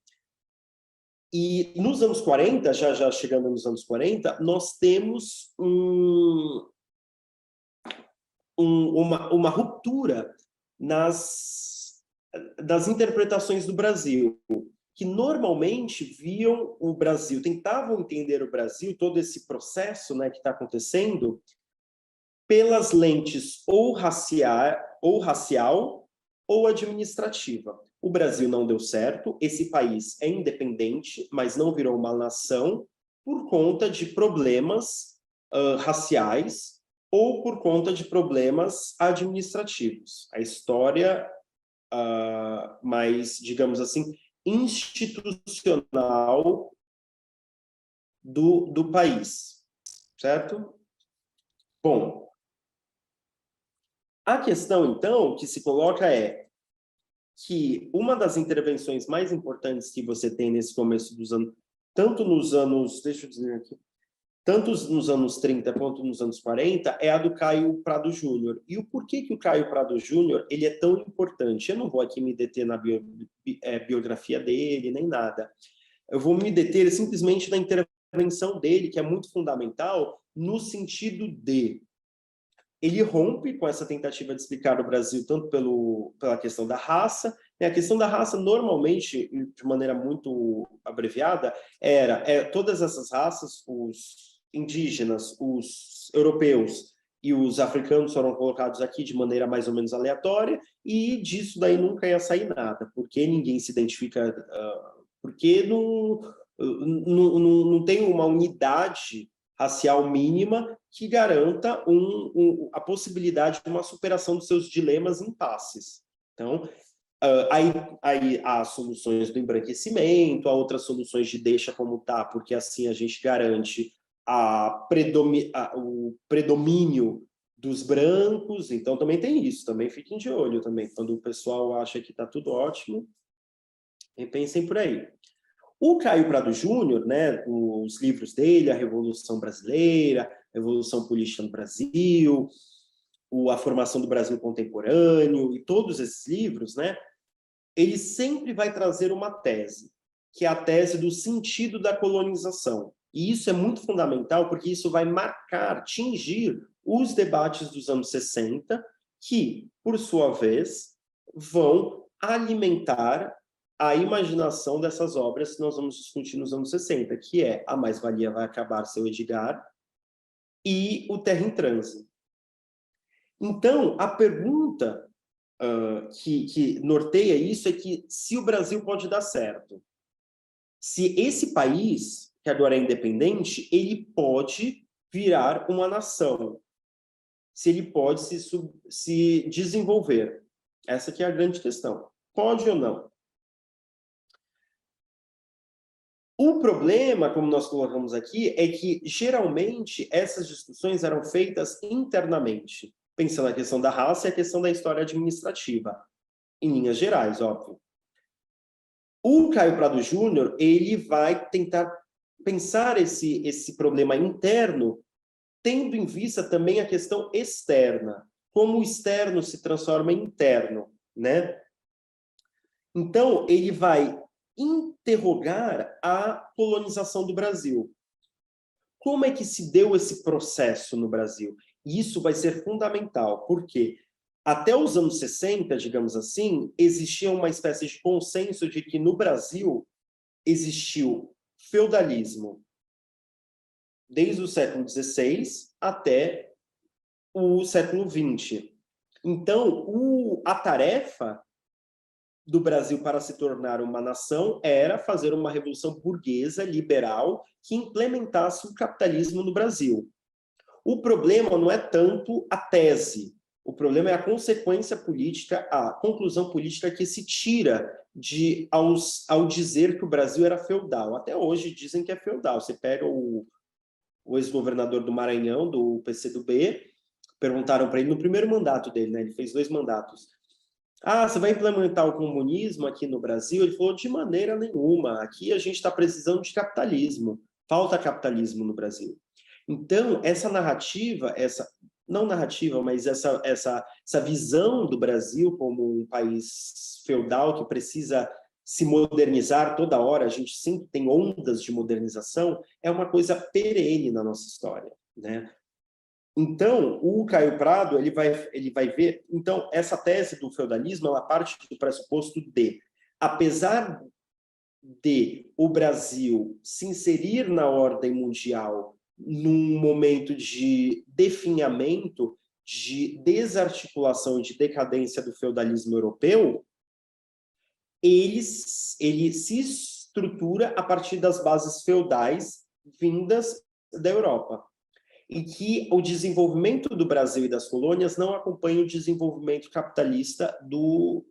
E nos anos 40, já chegando nos anos 40, nós temos uma ruptura das interpretações do Brasil, que normalmente viam o Brasil, tentavam entender o Brasil, todo esse processo, né, que está acontecendo, pelas lentes ou racial ou administrativa. O Brasil não deu certo, esse país é independente, mas não virou uma nação por conta de problemas raciais ou por conta de problemas administrativos. A história mais, digamos assim, institucional do país, certo? Bom, a questão, então, que se coloca é que uma das intervenções mais importantes que você tem nesse começo dos anos, tanto nos anos, deixa eu dizer aqui, tanto nos anos 30 quanto nos anos 40, é a do Caio Prado Júnior. E o porquê que o Caio Prado Júnior ele é tão importante? Eu não vou aqui me deter na biografia dele, nem nada. Eu vou me deter simplesmente na intervenção dele, que é muito fundamental, no sentido de ele rompe com essa tentativa de explicar o Brasil tanto pela questão da raça, né? A questão da raça, normalmente, de maneira muito abreviada, todas essas raças, os indígenas, os europeus e os africanos foram colocados aqui de maneira mais ou menos aleatória, e disso daí nunca ia sair nada, porque ninguém se identifica, porque não tem uma unidade racial mínima que garanta a possibilidade de uma superação dos seus dilemas e impasses. Então, aí há soluções do embranquecimento, há outras soluções de deixa como está, porque assim a gente garante o predomínio dos brancos, então também tem isso, também fiquem de olho também, quando o pessoal acha que está tudo ótimo, repensem por aí. O Caio Prado Júnior, né, os livros dele, A Revolução Brasileira, A Revolução Política no Brasil, A Formação do Brasil Contemporâneo, e todos esses livros, né, ele sempre vai trazer uma tese, que é a tese do sentido da colonização. E isso é muito fundamental, porque isso vai marcar, tingir os debates dos anos 60, que, por sua vez, vão alimentar a imaginação dessas obras que nós vamos discutir nos anos 60, que é A Mais-Valia Vai Acabar, seu Edgar, e O Terra em Transe. Então, a pergunta que norteia isso é que se o Brasil pode dar certo, se esse país, que agora é independente, ele pode virar uma nação, se ele pode se desenvolver. Essa que é a grande questão. Pode ou não? O problema, como nós colocamos aqui, é que, geralmente, essas discussões eram feitas internamente, pensando na questão da raça e a questão da história administrativa, em linhas gerais, óbvio. O Caio Prado Júnior, ele vai tentar pensar esse problema interno, tendo em vista também a questão externa, como o externo se transforma em interno, né? Então, ele vai interrogar a colonização do Brasil. Como é que se deu esse processo no Brasil? Isso vai ser fundamental, porque até os anos 60, digamos assim, existia uma espécie de consenso de que no Brasil existiu feudalismo desde o século XVI até o século XX. Então, a tarefa do Brasil para se tornar uma nação era fazer uma revolução burguesa, liberal, que implementasse o capitalismo no Brasil. O problema não é tanto a tese, o problema é a consequência política, a conclusão política que se tira ao dizer que o Brasil era feudal. Até hoje dizem que é feudal. Você pega o ex-governador do Maranhão, do PCdoB, perguntaram para ele no primeiro mandato dele, né? Ele fez 2 mandatos. Você vai implementar o comunismo aqui no Brasil? Ele falou, de maneira nenhuma. Aqui a gente está precisando de capitalismo. Falta capitalismo no Brasil. Então, essa narrativa, não narrativa, mas essa visão do Brasil como um país feudal que precisa se modernizar toda hora, a gente sempre tem ondas de modernização, é uma coisa perene na nossa história, né? Então, o Caio Prado ele vai ver. Então, essa tese do feudalismo ela parte do pressuposto de, apesar de o Brasil se inserir na ordem mundial num momento de definhamento, de desarticulação e de decadência do feudalismo europeu, ele se estrutura a partir das bases feudais vindas da Europa. E que o desenvolvimento do Brasil e das colônias não acompanha o desenvolvimento capitalista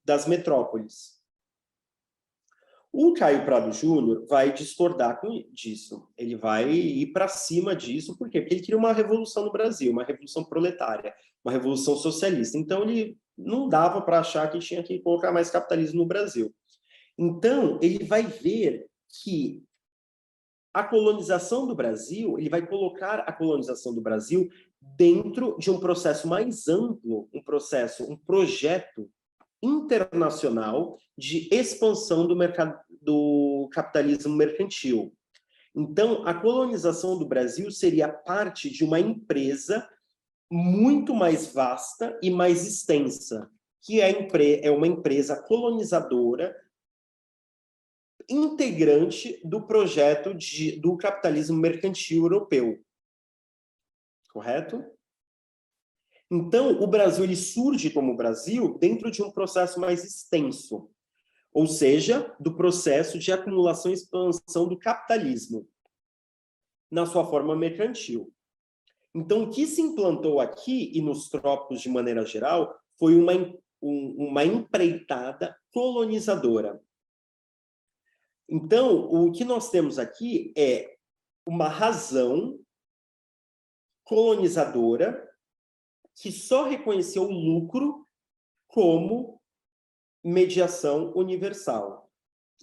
das metrópoles. O Caio Prado Júnior vai discordar disso. Ele vai ir para cima disso. Por quê? Porque ele queria uma revolução no Brasil, uma revolução proletária, uma revolução socialista. Então, ele não dava para achar que tinha que colocar mais capitalismo no Brasil. Então, ele vai ver que a colonização do Brasil, ele vai colocar a colonização do Brasil dentro de um processo mais amplo, um projeto internacional de expansão do mercado do capitalismo mercantil. Então, a colonização do Brasil seria parte de uma empresa muito mais vasta e mais extensa, que é uma empresa colonizadora integrante do projeto do capitalismo mercantil europeu. Correto? Então, o Brasil ele surge como Brasil dentro de um processo mais extenso, ou seja, do processo de acumulação e expansão do capitalismo na sua forma mercantil. Então, o que se implantou aqui e nos trópicos de maneira geral foi uma empreitada colonizadora. Então, o que nós temos aqui é uma razão colonizadora que só reconheceu o lucro como mediação universal.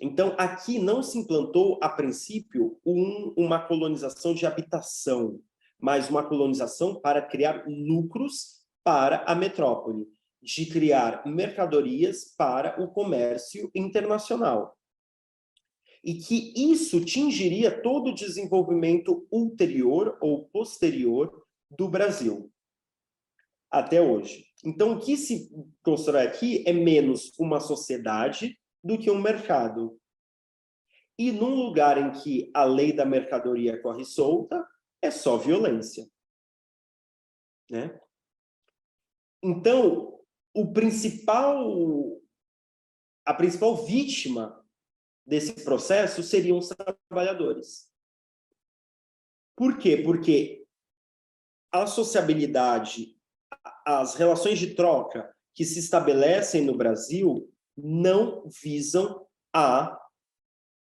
Então, aqui não se implantou, a princípio, uma colonização de habitação, mas uma colonização para criar lucros para a metrópole, de criar mercadorias para o comércio internacional. E que isso tingiria todo o desenvolvimento ulterior ou posterior do Brasil, até hoje. Então, o que se constrói aqui é menos uma sociedade do que um mercado. E num lugar em que a lei da mercadoria corre solta, é só violência. Né? Então, a principal vítima desse processo seriam os trabalhadores. Por quê? Porque a sociabilidade, as relações de troca que se estabelecem no Brasil não visam a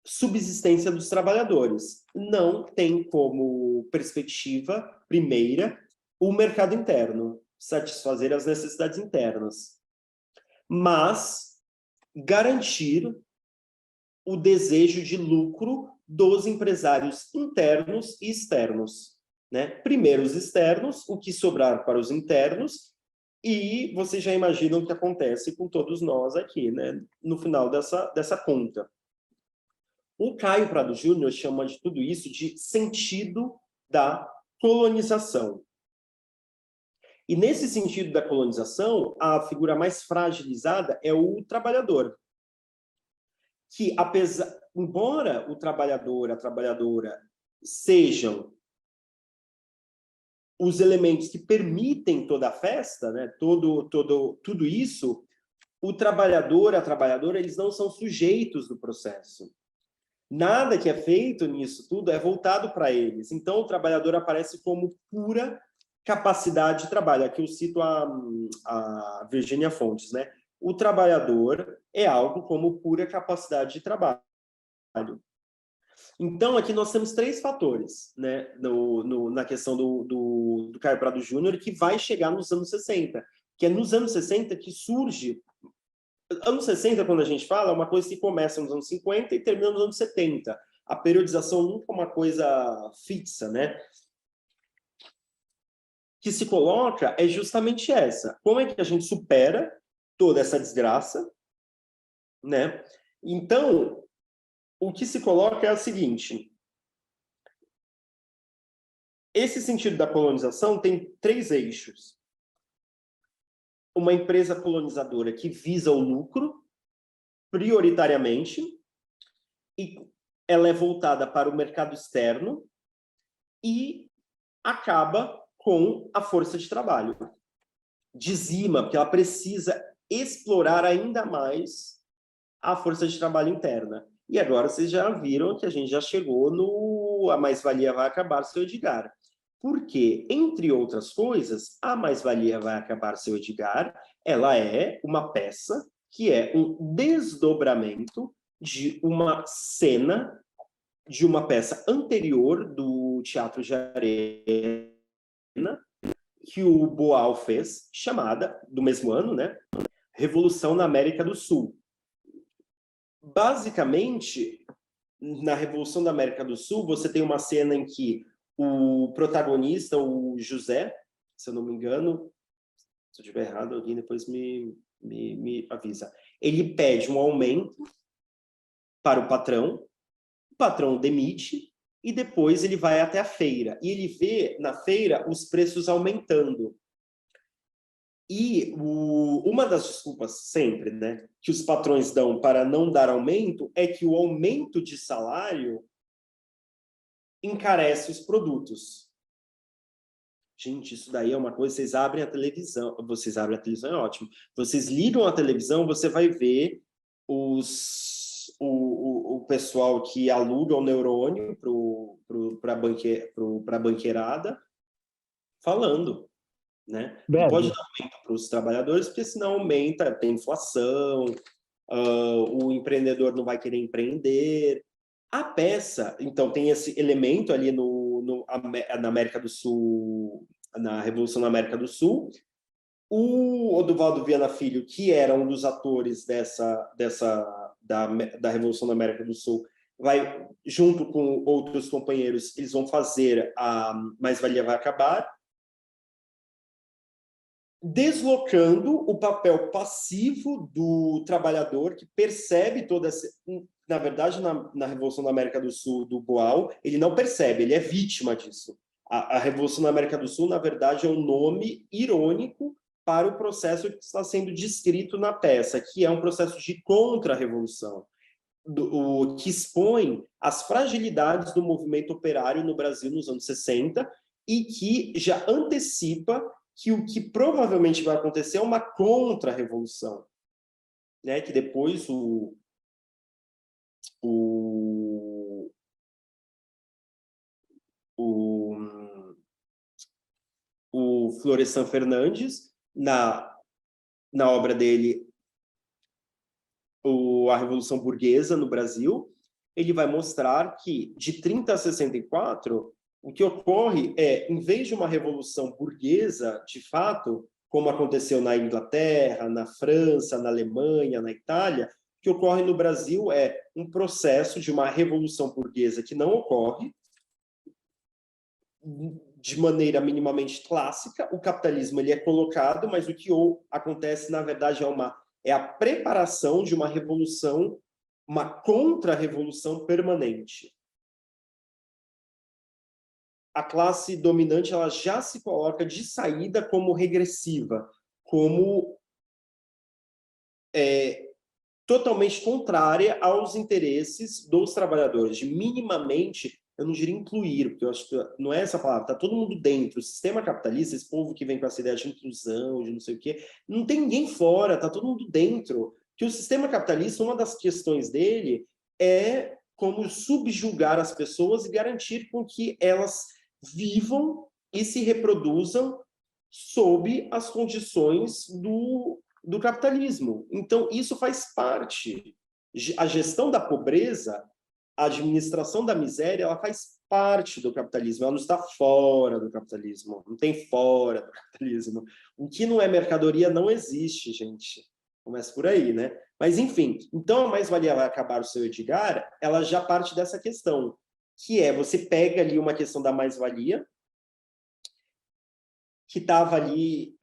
subsistência dos trabalhadores. Não tem como perspectiva primeira o mercado interno, satisfazer as necessidades internas, mas garantir o desejo de lucro dos empresários internos e externos. Né? Primeiro os externos, o que sobrar para os internos, e vocês já imaginam o que acontece com todos nós aqui, né? No final dessa conta. O Caio Prado Júnior chama de tudo isso de sentido da colonização. E nesse sentido da colonização, a figura mais fragilizada é o trabalhador. Que, embora o trabalhador, a trabalhadora, sejam os elementos que permitem toda a festa, né? Tudo isso, o trabalhador, a trabalhadora, eles não são sujeitos do processo. Nada que é feito nisso tudo é voltado para eles. Então, o trabalhador aparece como pura capacidade de trabalho. Aqui eu cito a Virginia Fontes, né? O trabalhador é algo como pura capacidade de trabalho. Então, aqui nós temos 3 fatores, né, na questão do Caio Prado Júnior, que vai chegar nos anos 60, que é nos anos 60 que surge. Anos 60, quando a gente fala, é uma coisa que começa nos anos 50 e termina nos anos 70. A periodização nunca é uma coisa fixa, né? Que se coloca é justamente essa. Como é que a gente supera toda essa desgraça, né? Então, o que se coloca é o seguinte: esse sentido da colonização tem 3 eixos. Uma empresa colonizadora que visa o lucro, prioritariamente, e ela é voltada para o mercado externo e acaba com a força de trabalho. Dizima, porque ela precisa explorar ainda mais a força de trabalho interna. E agora vocês já viram que a gente já chegou no a mais-valia vai acabar, seu Edgar. Porque, entre outras coisas, a mais-valia vai acabar, seu Edgar, ela é uma peça que é um desdobramento de uma cena de uma peça anterior do Teatro de Arena que o Boal fez, chamada, do mesmo ano, né? Revolução na América do Sul. Basicamente, na Revolução da América do Sul, você tem uma cena em que o protagonista, o José, se eu não me engano, se eu estiver errado, alguém depois me avisa. Ele pede um aumento para o patrão demite, e depois ele vai até a feira. E ele vê, na feira, os preços aumentando. E uma das desculpas sempre, né, que os patrões dão para não dar aumento é que o aumento de salário encarece os produtos. Gente, isso daí é uma coisa, vocês abrem a televisão é ótimo. Vocês ligam a televisão, você vai ver o pessoal que aluga o neurônio para a banqueirada falando, né? Não pode dar aumento para os trabalhadores, porque senão aumenta, tem inflação, o empreendedor não vai querer empreender. A peça, então, tem esse elemento ali na América do Sul, na Revolução da América do Sul. O Oduvaldo Viana Filho, que era um dos atores da Revolução da América do Sul, vai, junto com outros companheiros, eles vão fazer a Mais-Valia Vai Acabar, deslocando o papel passivo do trabalhador que percebe toda essa... Na verdade, na Revolução da América do Sul, do Boal, ele não percebe, ele é vítima disso. A Revolução da América do Sul, na verdade, é um nome irônico para o processo que está sendo descrito na peça, que é um processo de contra-revolução, que expõe as fragilidades do movimento operário no Brasil nos anos 60 e que já antecipa que o que provavelmente vai acontecer é uma contra-revolução, né? Que depois o Florestan Fernandes, na obra dele, A Revolução Burguesa no Brasil, ele vai mostrar que, de 30 a 64, o que ocorre é, em vez de uma revolução burguesa, de fato, como aconteceu na Inglaterra, na França, na Alemanha, na Itália, o que ocorre no Brasil é um processo de uma revolução burguesa que não ocorre de maneira minimamente clássica. O capitalismo ele é colocado, mas o que acontece, na verdade, é a preparação de uma revolução, uma contra-revolução permanente. A classe dominante ela já se coloca de saída como regressiva, como totalmente contrária aos interesses dos trabalhadores, de minimamente, eu não diria incluir, porque eu acho que não é essa palavra, está todo mundo dentro. O sistema capitalista, esse povo que vem com essa ideia de inclusão, de não sei o quê, não tem ninguém fora, está todo mundo dentro. Que o sistema capitalista, uma das questões dele é como subjugar as pessoas e garantir com que elas vivam e se reproduzam sob as condições do capitalismo. Então, isso faz parte. A gestão da pobreza, a administração da miséria, ela faz parte do capitalismo, ela não está fora do capitalismo, não tem fora do capitalismo. O que não é mercadoria não existe, gente. Começa por aí, né? Mas, enfim, então a mais-valia vai acabar o seu Edgar, ela já parte dessa questão, que é, você pega ali uma questão da mais-valia, que estava ali,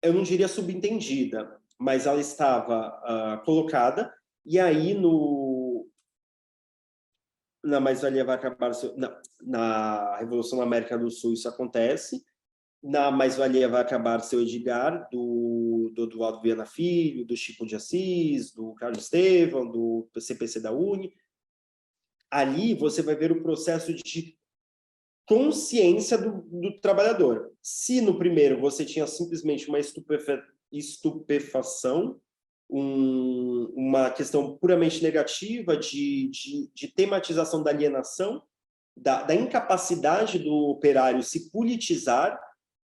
eu não diria subentendida, mas ela estava colocada, e aí na mais-valia vai acabar na Revolução da América do Sul isso acontece, na mais-valia vai acabar seu Edgar, do Eduardo Viana Filho, do Chico de Assis, do Carlos Estevam, do CPC da Uni. Ali você vai ver o processo de consciência do trabalhador. Se no primeiro você tinha simplesmente uma estupefação, uma questão puramente negativa de tematização da alienação, da incapacidade do operário se politizar,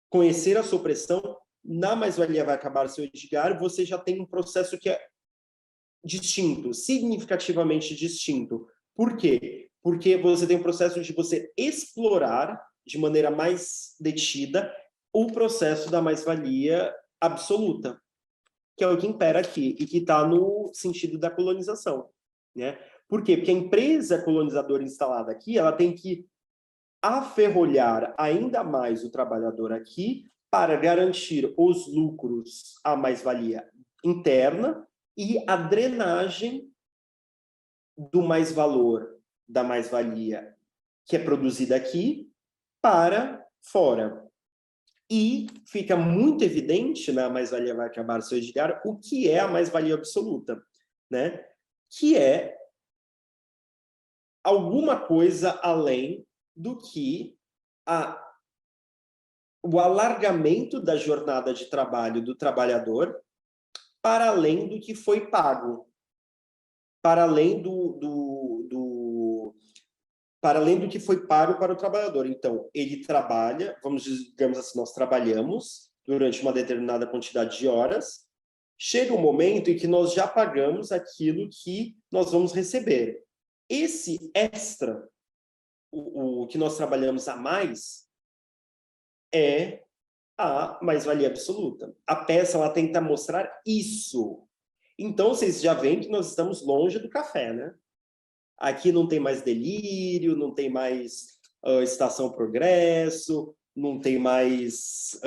conhecer a sua opressão, na mais-valia vai acabar seu Edgar, você já tem um processo que é distinto, significativamente distinto. Por quê? Porque você tem um processo de você explorar de maneira mais detida o processo da mais-valia absoluta, que é o que impera aqui e que está no sentido da colonização, né? Por quê? Porque a empresa colonizadora instalada aqui, ela tem que aferrolhar ainda mais o trabalhador aqui para garantir os lucros, a mais-valia interna e a drenagem do mais-valor da mais-valia que é produzida aqui para fora. E fica muito evidente, na mais-valia vai acabar seu Edgar, o que é a mais-valia absoluta, né? Que é alguma coisa além do que o alargamento da jornada de trabalho do trabalhador para além do que foi pago, para além para além do que foi pago para o trabalhador. Então, ele trabalha, digamos assim, nós trabalhamos durante uma determinada quantidade de horas, chega um momento em que nós já pagamos aquilo que nós vamos receber. Esse extra, o que nós trabalhamos a mais, é a mais-valia absoluta. A peça, ela tenta mostrar isso. Então, vocês já veem que nós estamos longe do café, né? Aqui não tem mais delírio, não tem mais estação progresso, não tem mais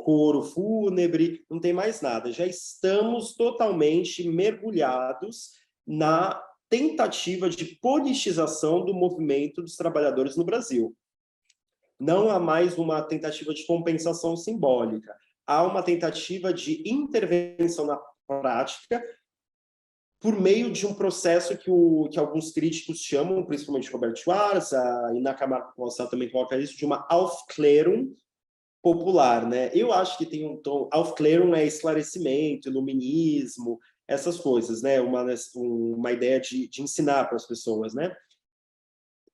coro fúnebre, não tem mais nada. Já estamos totalmente mergulhados na tentativa de politização do movimento dos trabalhadores no Brasil. Não há mais uma tentativa de compensação simbólica. Há uma tentativa de intervenção na prática por meio de um processo que alguns críticos chamam, principalmente Roberto Schwarz, e Nakamura também coloca isso, de uma Aufklärung popular, né? Eu acho que tem um tom... Aufklärung é esclarecimento, iluminismo, essas coisas, né? Uma ideia de ensinar para as pessoas, né?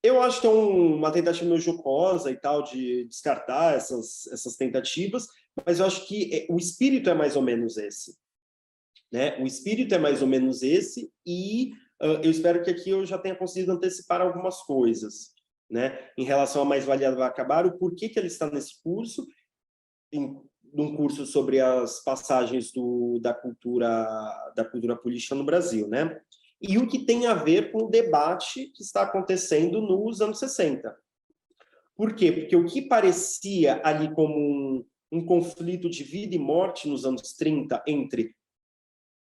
Eu acho que é uma tentativa meio jocosa e tal, de descartar essas tentativas, mas eu acho que o espírito é mais ou menos esse. Né? O espírito é mais ou menos esse, e eu espero que aqui eu já tenha conseguido antecipar algumas coisas, né? Em relação a mais-valia vai acabar, o porquê que ele está nesse curso, num curso sobre as passagens da cultura política no Brasil, né? E o que tem a ver com o debate que está acontecendo nos anos 60. Por quê? Porque o que parecia ali como um conflito de vida e morte nos anos 30 entre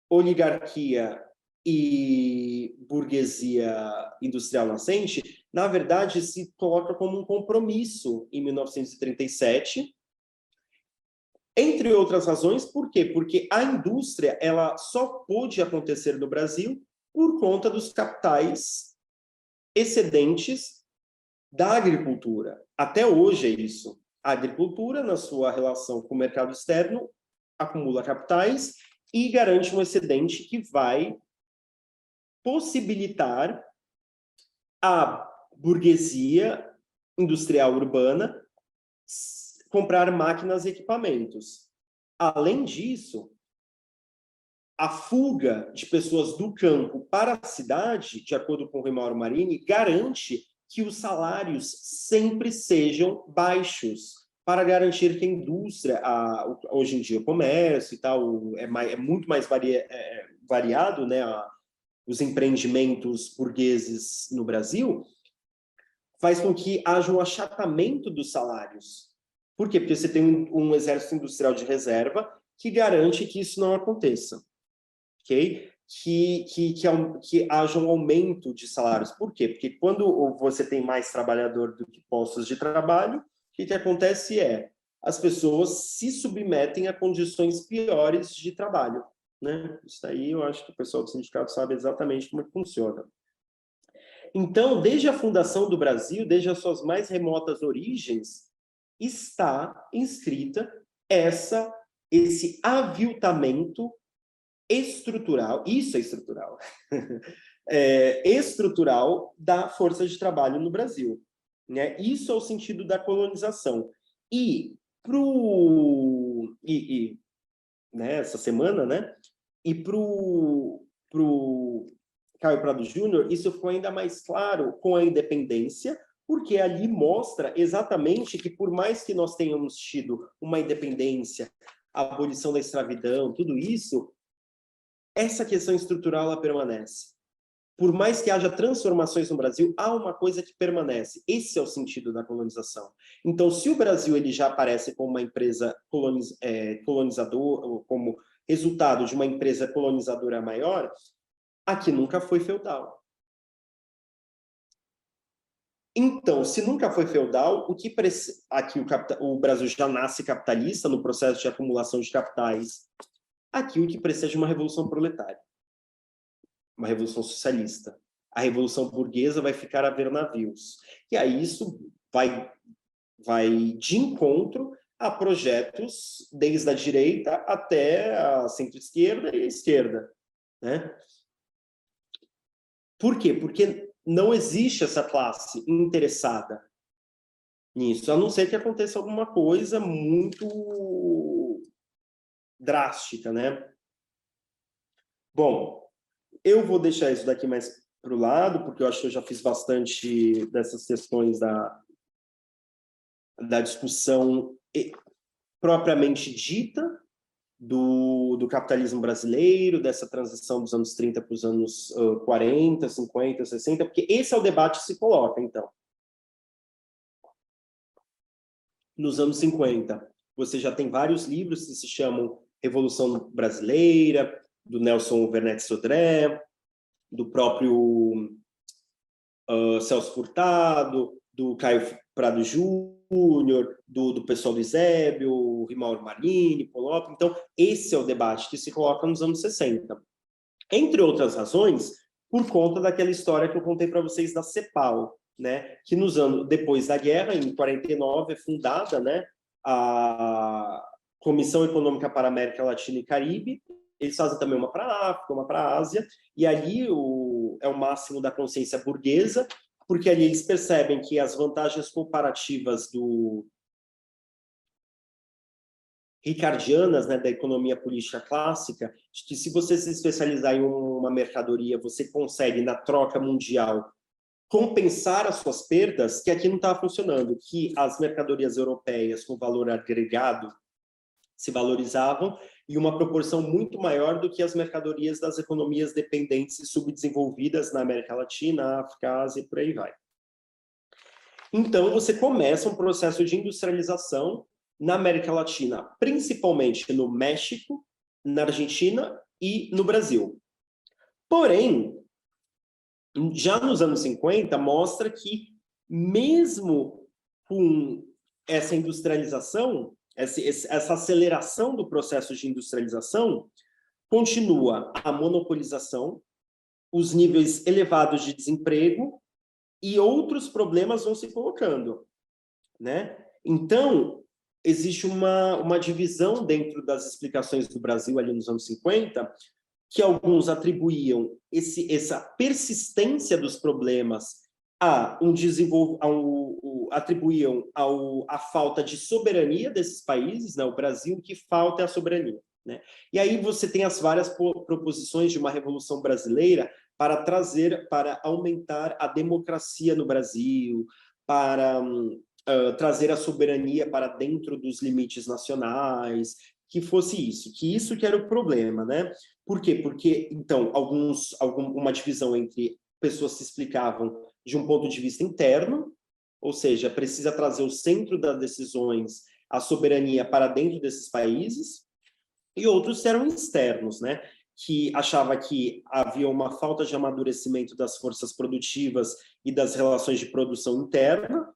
oligarquia e burguesia industrial nascente, na verdade, se coloca como um compromisso em 1937, entre outras razões. Por quê? Porque a indústria ela só pôde acontecer no Brasil por conta dos capitais excedentes da agricultura. Até hoje é isso. A agricultura, na sua relação com o mercado externo, acumula capitais e garante um excedente que vai possibilitar a burguesia industrial urbana comprar máquinas e equipamentos. Além disso, a fuga de pessoas do campo para a cidade, de acordo com o Mauro Marini, garante que os salários sempre sejam baixos, para garantir que a indústria, hoje em dia o comércio e tal, é muito mais variado, né, os empreendimentos burgueses no Brasil, faz com que haja um achatamento dos salários. Por quê? Porque você tem um exército industrial de reserva que garante que isso não aconteça. Okay? que haja um aumento de salários. Por quê? Porque quando você tem mais trabalhador do que postos de trabalho, o que acontece é as pessoas se submetem a condições piores de trabalho, né? Isso aí eu acho que o pessoal do sindicato sabe exatamente como é que funciona. Então, desde a fundação do Brasil, desde as suas mais remotas origens, está inscrita esse aviltamento estrutural, isso é estrutural, estrutural da força de trabalho no Brasil, né? Isso é o sentido da colonização. Né, essa semana, né? E pro Caio Prado Júnior, isso ficou ainda mais claro com a independência, porque ali mostra exatamente que, por mais que nós tenhamos tido uma independência, a abolição da escravidão, tudo isso, essa questão estrutural ela permanece. Por mais que haja transformações no Brasil, há uma coisa que permanece. Esse é o sentido da colonização. Então, se o Brasil ele já aparece como uma empresa colonizadora, como resultado de uma empresa colonizadora maior, aqui nunca foi feudal. Então, se nunca foi feudal, aqui o Brasil já nasce capitalista no processo de acumulação de capitais. Aqui o que precisa de uma revolução proletária, uma revolução socialista. A revolução burguesa vai ficar a ver navios. E aí isso vai de encontro a projetos desde a direita até a centro-esquerda e a esquerda, né? Por quê? Porque não existe essa classe interessada nisso, a não ser que aconteça alguma coisa muito drástica, né? Bom, eu vou deixar isso daqui mais para o lado, porque eu acho que eu já fiz bastante dessas questões da discussão propriamente dita do capitalismo brasileiro, dessa transição dos anos 30 para os anos 40, 50, 60, porque esse é o debate que se coloca, então. Nos anos 50, você já tem vários livros que se chamam Revolução Brasileira, do Nelson Werneck Sodré, do próprio Celso Furtado, do Caio Prado Júnior, do pessoal do Eusébio, Rimauro Marini, Polop. Então, esse é o debate que se coloca nos anos 60. Entre outras razões, por conta daquela história que eu contei para vocês da CEPAL, né? Que nos anos depois da guerra, em 49, é fundada, né, a Comissão Econômica para a América Latina e Caribe. Eles fazem também uma para a África, uma para a Ásia, e ali é o máximo da consciência burguesa, porque ali eles percebem que as vantagens comparativas ricardianas, né, da economia política clássica, de que se você se especializar em uma mercadoria, você consegue, na troca mundial, compensar as suas perdas, que aqui não estava funcionando, que as mercadorias europeias com valor agregado se valorizavam em uma proporção muito maior do que as mercadorias das economias dependentes e subdesenvolvidas na América Latina, África, Ásia e por aí vai. Então, você começa um processo de industrialização na América Latina, principalmente no México, na Argentina e no Brasil. Porém, já nos anos 50, mostra que, mesmo com essa industrialização, essa aceleração do processo de industrialização, continua a monopolização, os níveis elevados de desemprego e outros problemas vão se colocando, né? Então, existe uma divisão dentro das explicações do Brasil ali nos anos 50, que alguns atribuíam essa persistência dos problemas atribuíam à falta de soberania desses países, né? O Brasil, que falta é a soberania, né? E aí você tem as várias proposições de uma revolução brasileira para aumentar a democracia no Brasil, para trazer a soberania para dentro dos limites nacionais, que fosse isso, que era o problema, né? Por quê? Porque, então, uma divisão entre pessoas se explicavam de um ponto de vista interno, ou seja, precisa trazer o centro das decisões, a soberania para dentro desses países, e outros eram externos, né? que achava que havia uma falta de amadurecimento das forças produtivas e das relações de produção interna,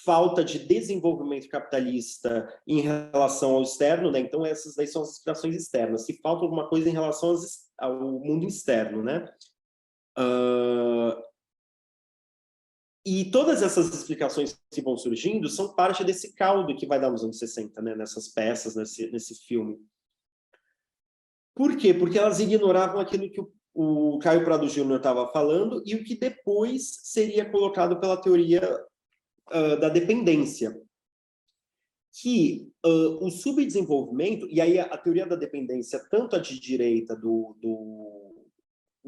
falta de desenvolvimento capitalista em relação ao externo, né? Então essas daí são as explicações externas. Se falta alguma coisa em relação ao mundo externo, né? E todas essas explicações que vão surgindo são parte desse caldo que vai dar nos anos 60, né? Nessas peças, nesse filme. Por quê? Porque elas ignoravam aquilo que o Caio Prado Júnior estava falando e o que depois seria colocado pela teoria da dependência. Que o subdesenvolvimento, e aí a teoria da dependência, tanto a de direita do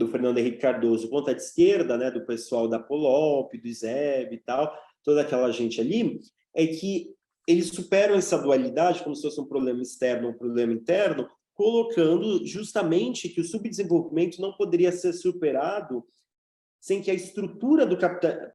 Fernando Henrique Cardoso, quanto a de esquerda, né, do pessoal da Polop, do ISEB e tal, toda aquela gente ali, é que eles superam essa dualidade como se fosse um problema externo, um problema interno, colocando justamente que o subdesenvolvimento não poderia ser superado sem que a estrutura do capital,